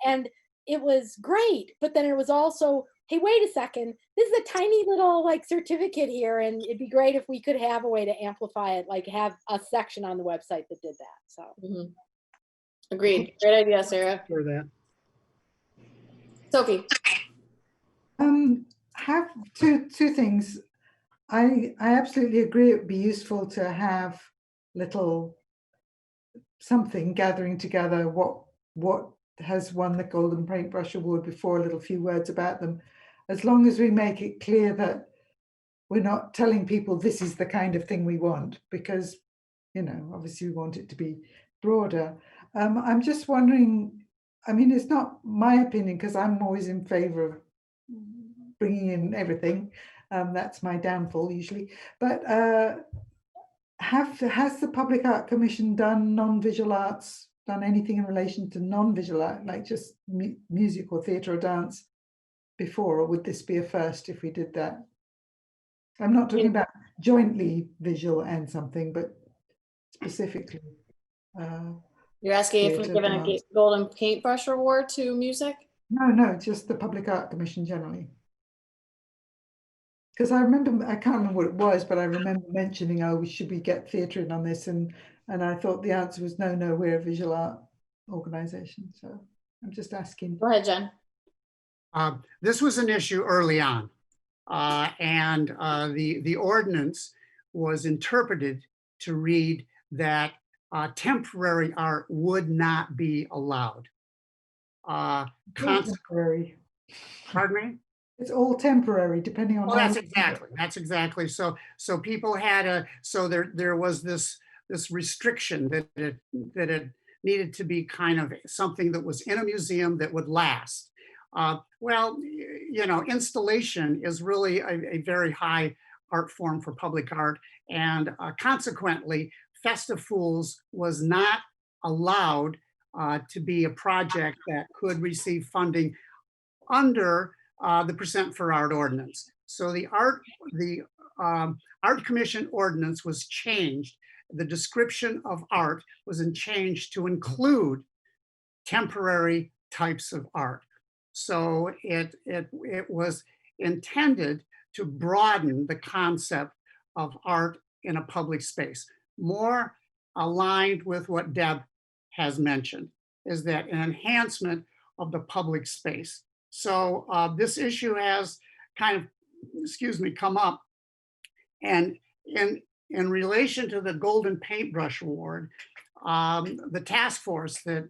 And it was great, but then it was also, hey, wait a second, this is a tiny little like certificate here, and it'd be great if we could have a way to amplify it, like have a section on the website that did that. So Agreed. Great idea, Sarah. For that. Sophie. Have two things. I absolutely agree. It would be useful to have little something gathering together what has won the Golden Paintbrush Award before, a little few words about them, as long as we make it clear that we're not telling people this is the kind of thing we want, because, obviously we want it to be broader. I'm just wondering, I mean, it's not my opinion because I'm always in favor of bringing in everything. That's my downfall usually. But has the Public Art Commission done non-visual arts, done anything in relation to non-visual art, like just music or theatre or dance before, or would this be a first if we did that? I'm not talking about jointly visual and something, but specifically. You're asking if we've theatre, given a dance. Golden Paintbrush Award to music? No, just the Public Art Commission generally. Because I can't remember what it was, but I remember mentioning, oh, should we get theatre in on this? And I thought the answer was no, we're a visual art organisation. So I'm just asking. Go ahead, Jen. This was an issue early on, and the ordinance was interpreted to read that temporary art would not be allowed. Temporary. Pardon me? It's all temporary, depending on. Oh, that's exactly. So people had so there was this restriction that it needed to be kind of something that was in a museum that would last. Well, installation is really a very high art form for public art, and consequently, Festive Fools was not allowed to be a project that could receive funding under the Percent for Art ordinance. So the Art Commission ordinance was changed. The description of art was changed to include temporary types of art. So it was intended to broaden the concept of art in a public space. More aligned with what Deb has mentioned, is that an enhancement of the public space. So this issue has kind of, come up. And in relation to the Golden Paintbrush Award, the task force that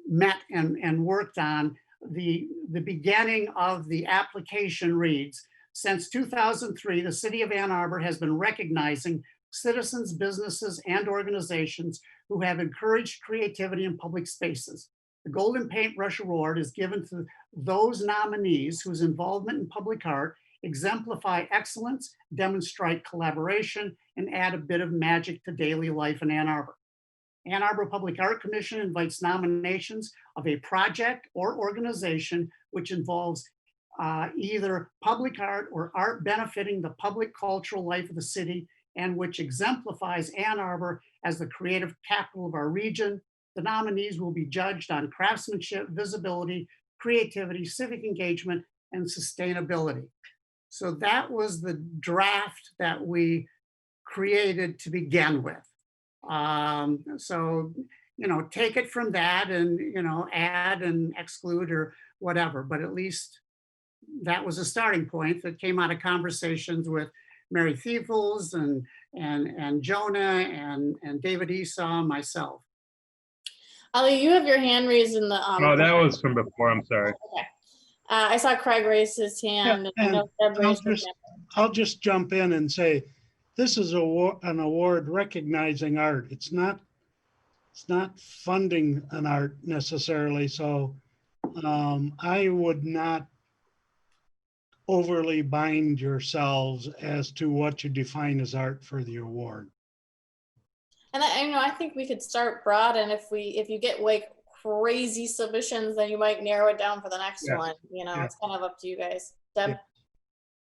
met and worked on the beginning of the application reads, since 2003, the city of Ann Arbor has been recognizing citizens, businesses, and organizations who have encouraged creativity in public spaces. The Golden Paintbrush Award is given to those nominees whose involvement in public art exemplify excellence, demonstrate collaboration, and add a bit of magic to daily life in Ann Arbor. Ann Arbor Public Art Commission invites nominations of a project or organization which involves either public art or art benefiting the public cultural life of the city, and which exemplifies Ann Arbor as the creative capital of our region. The nominees will be judged on craftsmanship, visibility, creativity, civic engagement, and sustainability. So that was the draft that we created to begin with. So, take it from that and, add and exclude or whatever, but at least that was a starting point that came out of conversations with Mary Thiefels and Jonah and David Esau, myself. Ali, you have your hand raised in the. Oh, that was from before. I'm sorry. Okay. I saw Craig raise his hand. Yeah, and I know Deb raised her hand. I'll just jump in and say, this is an award recognizing art. It's not funding an art necessarily. So I would not overly bind yourselves as to what you define as art for the award. And I think we could start broad, and if you get like crazy submissions, then you might narrow it down for the next Yeah. one. Yeah. It's kind of up to you guys. Deb? Yeah.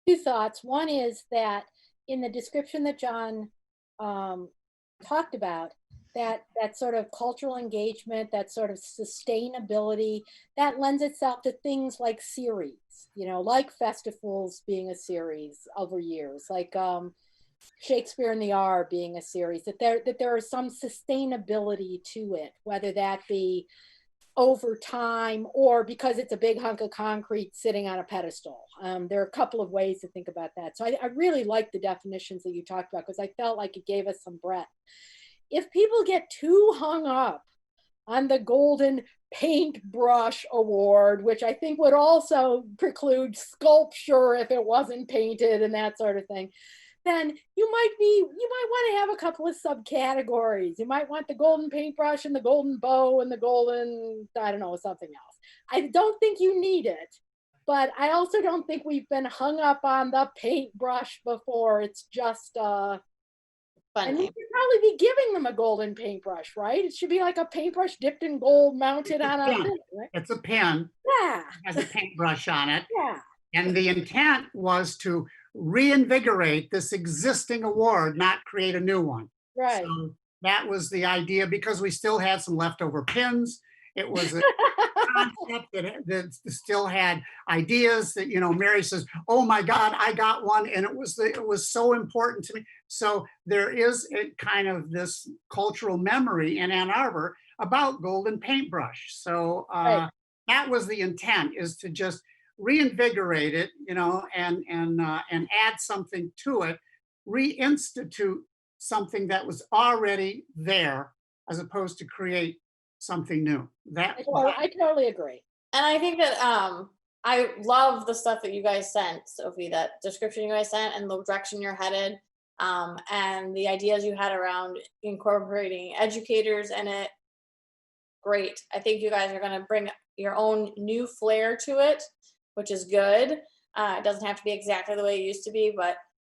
Two thoughts. One is that in the description that John talked about, that sort of cultural engagement, that sort of sustainability, that lends itself to things like series, like festivals being a series over years, like Shakespeare in the R being a series, that there is some sustainability to it, whether that be over time or because it's a big hunk of concrete sitting on a pedestal. There are a couple of ways to think about that. So I really like the definitions that you talked about, because I felt like it gave us some breadth. If people get too hung up on the Golden Paintbrush Award, which I think would also preclude sculpture if it wasn't painted and that sort of thing, then you might want to have a couple of subcategories. You might want the golden paintbrush and the golden bow and the golden, I don't know, something else. I don't think you need it, but I also don't think we've been hung up on the paintbrush before. It's just, and we should probably be giving them a golden paintbrush, right? It should be like a paintbrush dipped in gold mounted on a thing, right? It's a pen. Yeah. Has a paintbrush on it. Yeah. And the intent was to reinvigorate this existing award, not create a new one. Right. So that was the idea, because we still had some leftover pins. It was a concept that still had ideas that, Mary says, oh my God, I got one. And it was so important to me. So there is a kind of this cultural memory in Ann Arbor about golden paintbrush. So Right. that was the intent, is to just reinvigorate it, and add something to it, reinstitute something that was already there, as opposed to create something new. I totally agree. And I think that I love the stuff that you guys sent, Sophie, that description you guys sent and the direction you're headed, and the ideas you had around incorporating educators in it. Great. I think you guys are going to bring your own new flair to it, which is good. It doesn't have to be exactly the way it used to be, but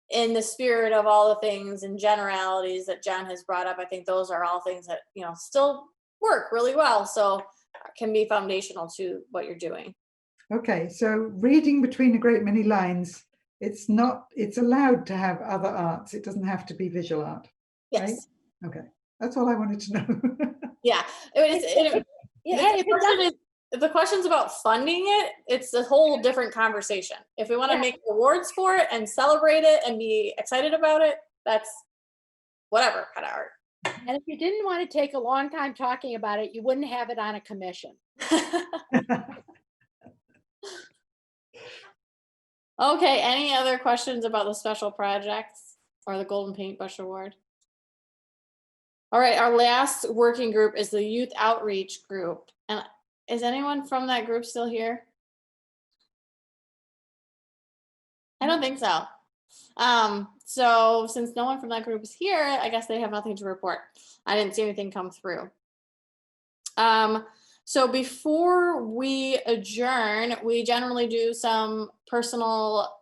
in the spirit of all the things and generalities that John has brought up, I think those are all things that, still work really well. So can be foundational to what you're doing. Okay, so reading between a great many lines, it's allowed to have other arts. It doesn't have to be visual art. Yes. Right? Okay, that's all I wanted to know. Yeah. If the question's about funding it, it's a whole different conversation. If we want to make awards for it and celebrate it and be excited about it, that's whatever kind of art. And if you didn't want to take a long time talking about it, you wouldn't have it on a commission. Okay, any other questions about the special projects or the Golden Paintbrush Award? All right, our last working group is the Youth Outreach Group. And is anyone from that group still here? I don't think so. So since no one from that group is here, I guess they have nothing to report. I didn't see anything come through. So before we adjourn, we generally do some personal,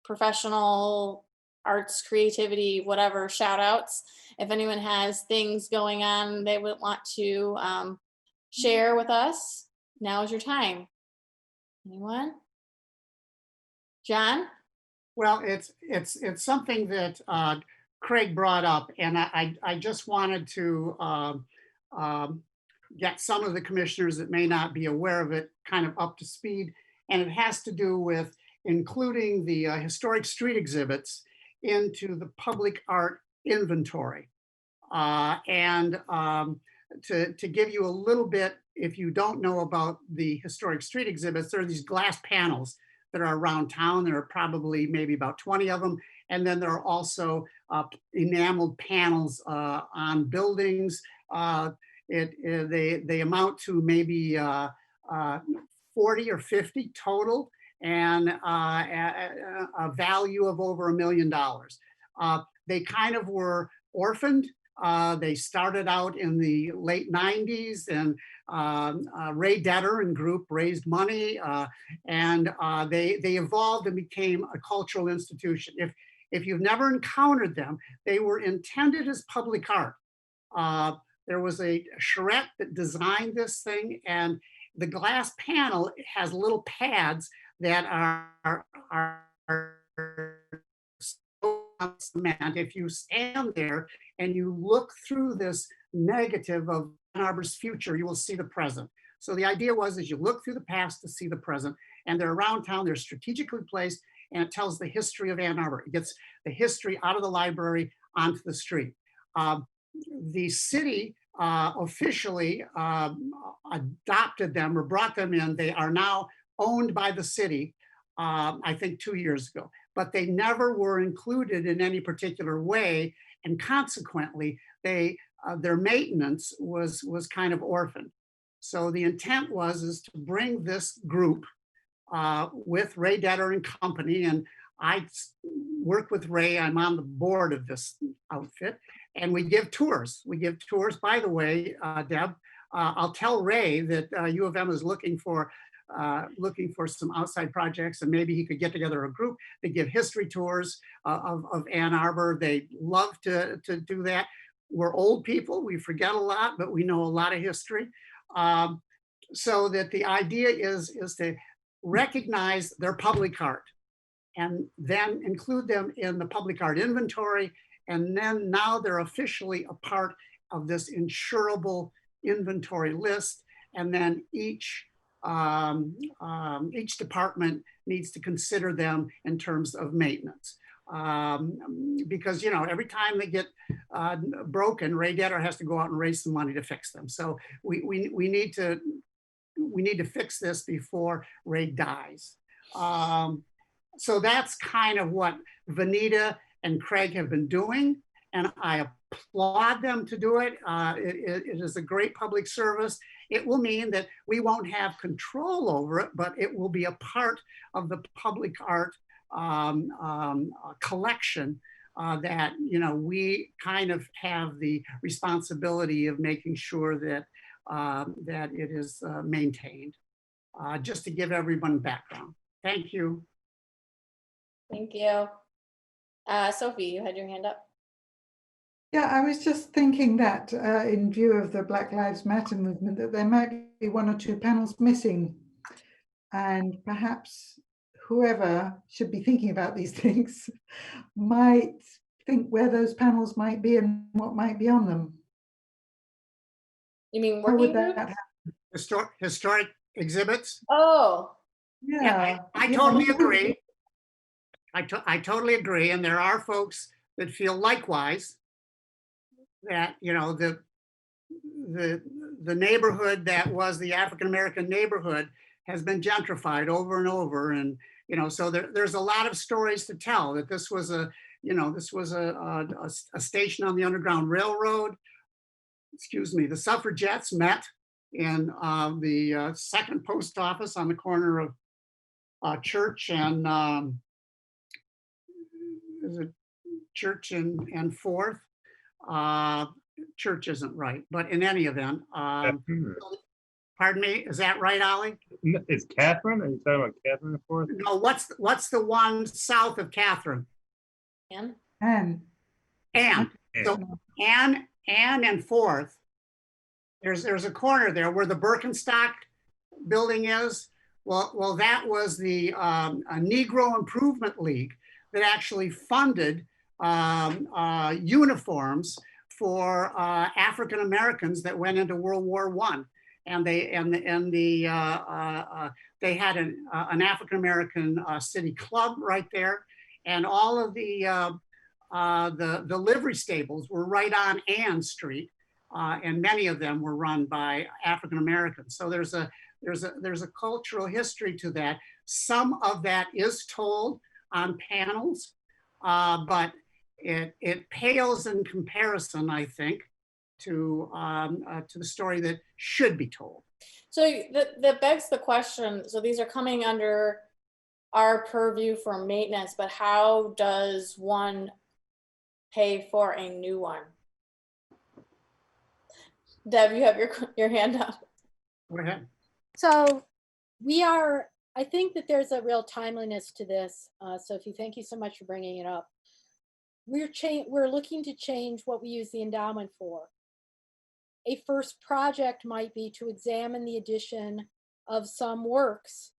professional, arts, creativity, whatever shout outs. If anyone has things going on they would want to share with us, now is your time. Anyone? John? Well, it's something that Craig brought up, and I just wanted to get some of the commissioners that may not be aware of it kind of up to speed. And it has to do with including the historic street exhibits into the public art inventory. And to give you a little bit, if you don't know about the historic street exhibits, there are these glass panels that are around town. There are probably maybe about 20 of them. And then there are also enameled panels on buildings. They amount to maybe 40 or 50 total, and a value of over $1 million. They kind of were orphaned They started out in the late 90s, and Ray Detter and group raised money, and they evolved and became a cultural institution. If you've never encountered them, they were intended as public art. There was a charrette that designed this thing, and the glass panel has little pads that are cement. If you stand there and you look through this negative of Ann Arbor's future, you will see the present. So the idea was, is you look through the past to see the present, and they're around town, they're strategically placed, and it tells the history of Ann Arbor. It gets the history out of the library onto the street. The city officially adopted them or brought them in. They are now owned by the city, I think 2 years ago, but they never were included in any particular way. And consequently, their maintenance was kind of orphaned. So the intent is to bring this group with Ray Detter and company, and I work with Ray. I'm on the board of this outfit, and we give tours. We give tours. By the way, Deb, I'll tell Ray that U of M is looking for some outside projects, and maybe he could get together a group to give history tours of Ann Arbor. They love to do that. We're old people, we forget a lot, but we know a lot of history. So that the idea is to recognize their public art and then include them in the public art inventory. And then now they're officially a part of this insurable inventory list. And then each department needs to consider them in terms of maintenance. Because, you know, every time they get broken, Ray Detter has to go out and raise some money to fix them. So we need to fix this before Ray dies. So that's kind of what Vanita and Craig have been doing, and I applaud them to do it. It is a great public service. It will mean that we won't have control over it, but it will be a part of the public art collection that, you know, we kind of have the responsibility of making sure that that it is maintained. Just to give everyone background. Thank you. Thank you. Sophie, you had your hand up. Yeah, I was just thinking that in view of the Black Lives Matter movement, that there might be 1 or 2 panels missing. And perhaps whoever should be thinking about these things might think where those panels might be and what might be on them. You mean How would working that group? happen? Historic exhibits. Oh, Yeah, I you totally know, agree. I totally agree. And there are folks that feel likewise that, you know, the neighborhood that was the African-American neighborhood has been gentrified over and over. And, you know, so there's a lot of stories to tell that this was a station on the Underground Railroad. Excuse me, the suffragettes met in the second post office on the corner of Church and is it Church and Fourth? Church isn't right, but in any event, pardon me, is that right, Ollie? It's Catherine? Are you talking about Catherine and Fourth? No, what's the one south of Catherine? Ann? Anne. Ann. So Ann and Fourth. There's a corner there where the Birkenstock building is. Well, that was the a Negro Improvement League that actually funded uniforms for African Americans that went into World War I, and they had an African American city club right there, and all of the livery stables were right on Ann Street, and many of them were run by African Americans. So there's a cultural history to that. Some of that is told on panels, but it pales in comparison, I think, to the story that should be told. So that begs the question, so these are coming under our purview for maintenance, but how does one pay for a new one? Deb, you have your hand up. Go ahead. So I think that there's a real timeliness to this. Sophie, thank you so much for bringing it up. We're looking to change what we use the endowment for. A first project might be to examine the addition of some works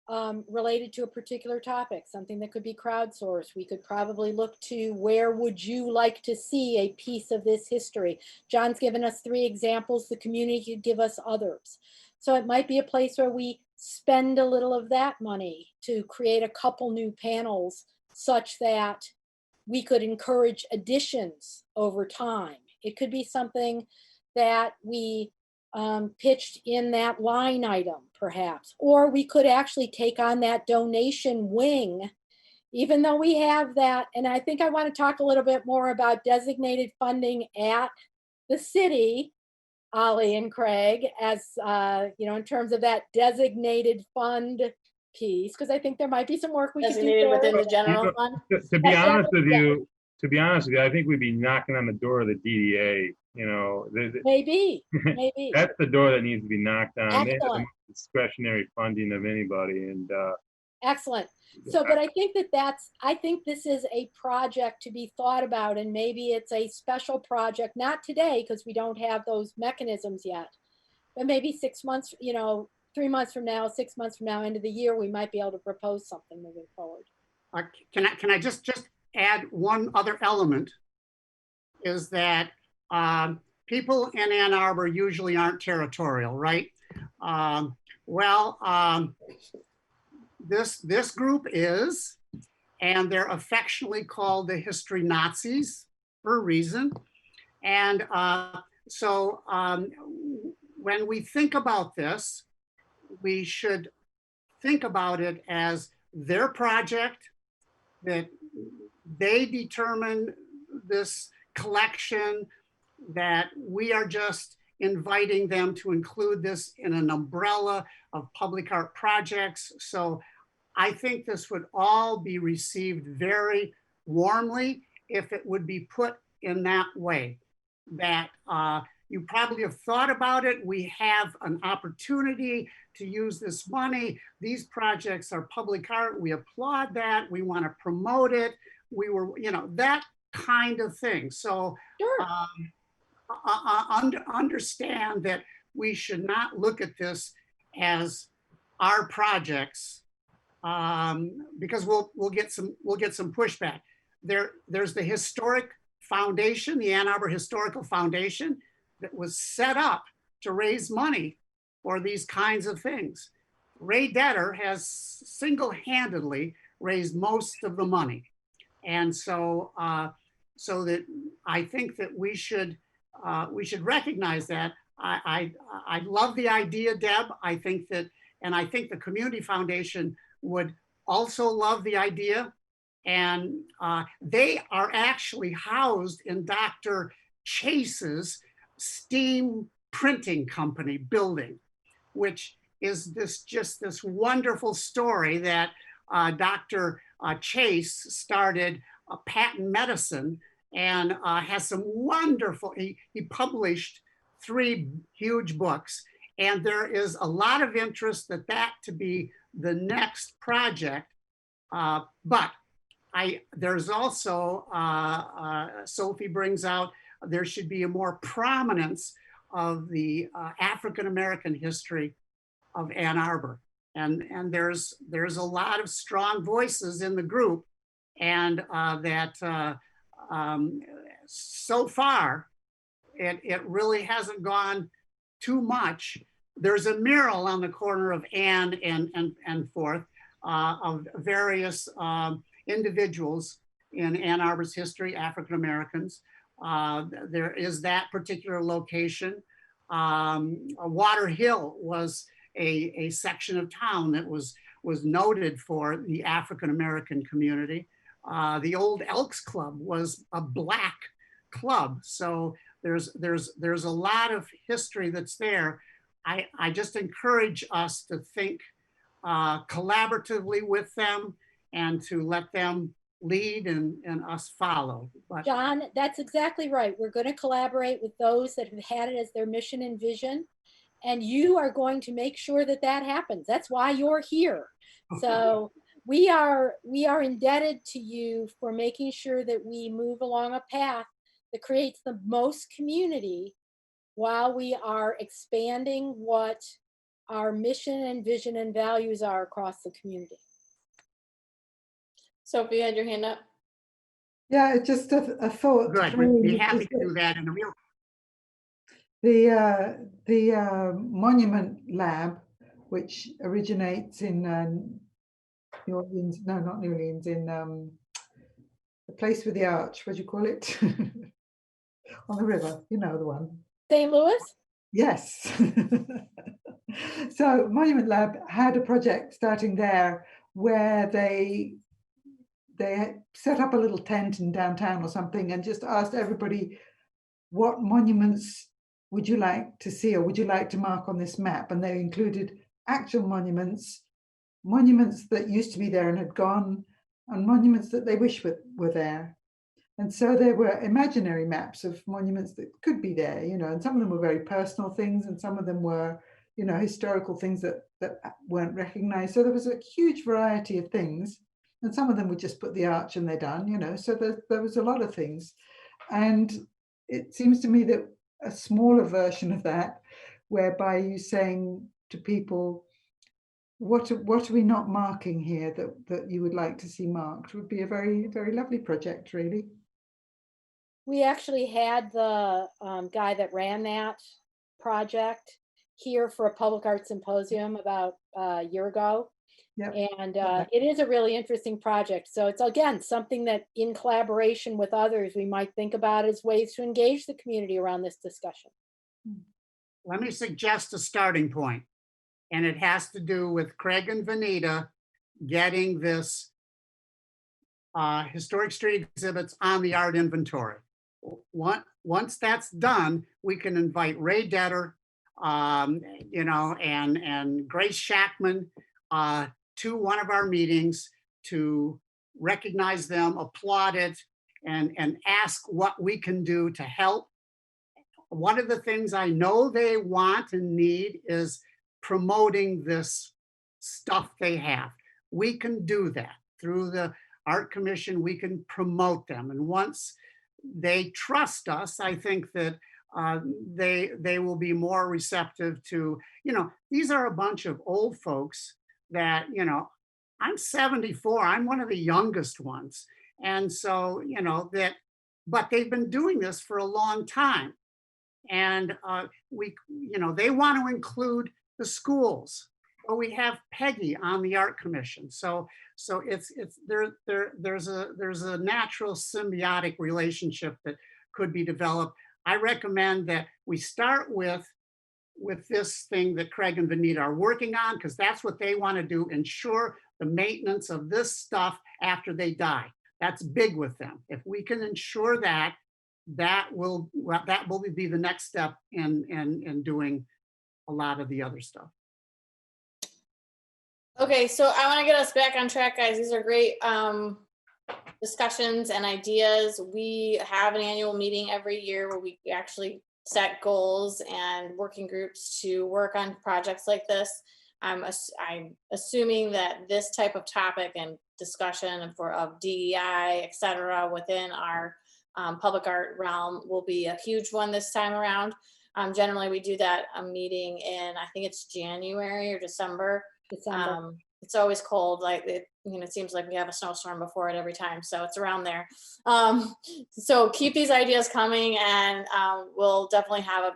related to a particular topic, something that could be crowdsourced. We could probably look to where would you like to see a piece of this history? John's given us 3 examples. The community could give us others. So it might be a place where we spend a little of that money to create a couple new panels such that we could encourage additions over time. It could be something that we pitched in that line item, perhaps, or we could actually take on that donation wing, even though we have that. And I think I want to talk a little bit more about designated funding at the city, Ollie and Craig, as in terms of that designated fund piece, because I think there might be some work we could do Designated there. within the general fund. To be honest with you, I think we'd be knocking on the door of the DDA. Maybe. That's the door that needs to be knocked on. They have the Excellent. most discretionary funding of anybody, and Excellent. So, but I think I think this is a project to be thought about, and maybe it's a special project, not today, because we don't have those mechanisms yet, but maybe 6 months, 3 months from now, 6 months from now, end of the year, we might be able to propose something moving forward. Can I just add one other element? Is that people in Ann Arbor usually aren't territorial, right? This group is, and they're affectionately called the History Nazis for a reason. And so when we think about this, we should think about it as their project, that they determine this collection, that we are just inviting them to include this in an umbrella of public art projects. So I think this would all be received very warmly if it would be put in that way, that you probably have thought about it. We have an opportunity to use this money. These projects are public art. We applaud that. We want to promote it. We were, that kind of thing. So Sure. Understand that we should not look at this as our projects, because we'll get some pushback. There's the historic foundation, the Ann Arbor Historical Foundation, that was set up to raise money for these kinds of things. Ray Detter has single-handedly raised most of the money, and so so that I think that we should recognize that. I love the idea, Deb. I think the Community Foundation would also love the idea. And they are actually housed in Dr. Chase's steam printing company building, which is just this wonderful story that Dr. Chase started patent medicine and has some wonderful, he published 3 huge books, and there is a lot of interest that to be the next project. But there's also, Sophie brings out, there should be a more prominence of the African-American history of Ann Arbor. And there's a lot of strong voices in the group, and so far, it really hasn't gone too much. There's a mural on the corner of Ann and Fourth of various individuals in Ann Arbor's history, African Americans. There is that particular location. Water Hill was a section of town that was noted for the African American community. The old Elks Club was a Black club. So there's a lot of history that's there. I just encourage us to think collaboratively with them and to let them lead and us follow. But John, that's exactly right. We're going to collaborate with those that have had it as their mission and vision. And you are going to make sure that that happens. That's why you're here. So we are indebted to you for making sure that we move along a path that creates the most community while we are expanding what our mission and vision and values are across the community. Sophie, you had your hand up. Yeah, it's just a thought. good, we'd be happy to do that in a real. The Monument Lab, which originates in New Orleans, no, not New Orleans, in the place with the arch, what do you call it? On the river, you know the one. St. Louis? Yes. So Monument Lab had a project starting there where they set up a little tent in downtown or something and just asked everybody, what monuments would you like to see or would you like to mark on this map? And they included actual monuments, monuments that used to be there and had gone, and monuments that they wish were there. And so there were imaginary maps of monuments that could be there, you know, and some of them were very personal things and some of them were, you know, historical things that weren't recognized. So there was a huge variety of things. And some of them would just put the arch and they're done, you know, so there was a lot of things. And it seems to me that a smaller version of that, whereby you saying to people, what are we not marking here that you would like to see marked, would be a very, very lovely project, really. We actually had the guy that ran that project here for a public art symposium about a year ago. Yep. And it is a really interesting project. So it's, again, something that in collaboration with others, we might think about as ways to engage the community around this discussion. Let me suggest a starting point, and it has to do with Craig and Vanita getting this historic street exhibits on the art inventory. Once that's done, we can invite Ray Detter, you know, and Grace Shackman to one of our meetings to recognize them, applaud it, and ask what we can do to help. One of the things I know they want and need is promoting this stuff they have. We can do that through the Art Commission. We can promote them, and once they trust us, I think that they will be more receptive to, you know, these are a bunch of old folks that, you know, I'm 74, I'm one of the youngest ones. And so, you know, but they've been doing this for a long time. And you know, they want to include the schools. But we have Peggy on the Art Commission. So there's a natural symbiotic relationship that could be developed. I recommend that we start with this thing that Craig and Vanita are working on, because that's what they want to do, ensure the maintenance of this stuff after they die. That's big with them. If we can ensure that, that will be the next step in doing a lot of the other stuff. Okay, so I want to get us back on track, guys. These are great discussions and ideas. We have an annual meeting every year where we actually set goals and working groups to work on projects like this. I'm assuming that this type of topic and discussion of DEI, et cetera, within our public art realm will be a huge one this time around. Generally, we do that meeting in, I think it's January or December. It's always cold, like it seems like we have a snowstorm before it every time, so it's around there. So keep these ideas coming, and we'll definitely have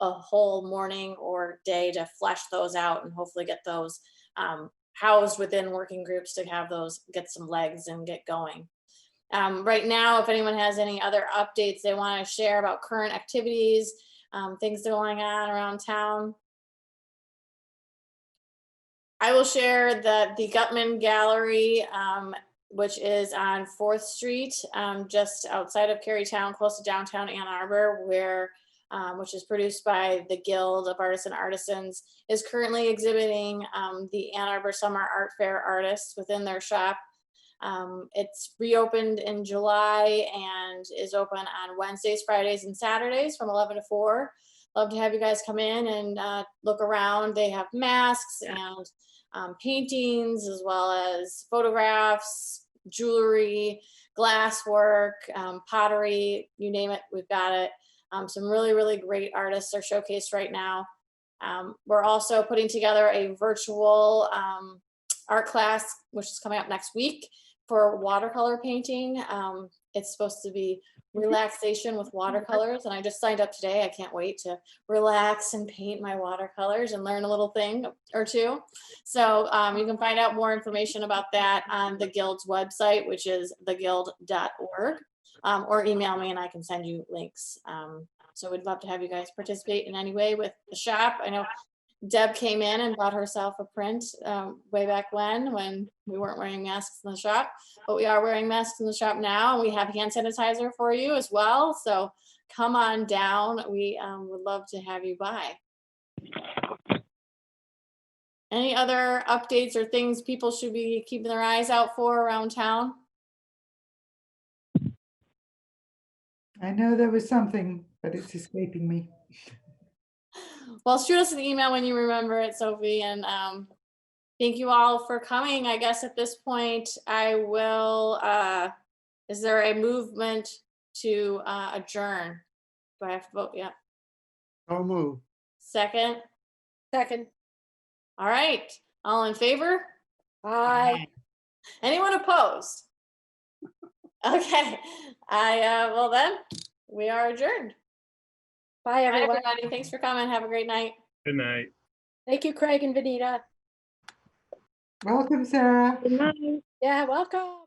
a whole morning or day to flesh those out and hopefully get those housed within working groups to have those get some legs and get going. Right now, if anyone has any other updates they want to share about current activities, things going on around town. I will share that the Gutman Gallery, which is on 4th Street, just outside of Carytown, close to downtown Ann Arbor, which is produced by the Guild of Artists and Artisans, is currently exhibiting the Ann Arbor Summer Art Fair artists within their shop. It's reopened in July and is open on Wednesdays, Fridays, and Saturdays from 11 to 4. Love to have you guys come in and look around. They have masks and paintings, as well as photographs, jewelry, glasswork, pottery, you name it, we've got it. Some really, really great artists are showcased right now. We're also putting together a virtual art class, which is coming up next week, for watercolor painting. It's supposed to be relaxation with watercolors, and I just signed up today. I can't wait to relax and paint my watercolors and learn a little thing or two. So you can find out more information about that on the Guild's website, which is theguild.org, or email me and I can send you links. So we'd love to have you guys participate in any way with the shop. I know Deb came in and bought herself a print way back when we weren't wearing masks in the shop, but we are wearing masks in the shop now. And we have hand sanitizer for you as well. So come on down. We would love to have you by. Any other updates or things people should be keeping their eyes out for around town? I know there was something, but it's escaping me. Well, shoot us an email when you remember it, Sophie, and thank you all for coming. I guess at this point, I will, is there a movement to adjourn? Do I have to vote? Yeah. So move. Second? Second. All right. All in favor? Aye. Anyone opposed? Okay. Well then, we are adjourned. Bye, Bye, everyone. everybody. Thanks for coming. Have a great night. Good night. Thank you, Craig and Vanita. Welcome, Sarah. Good night. Yeah, welcome.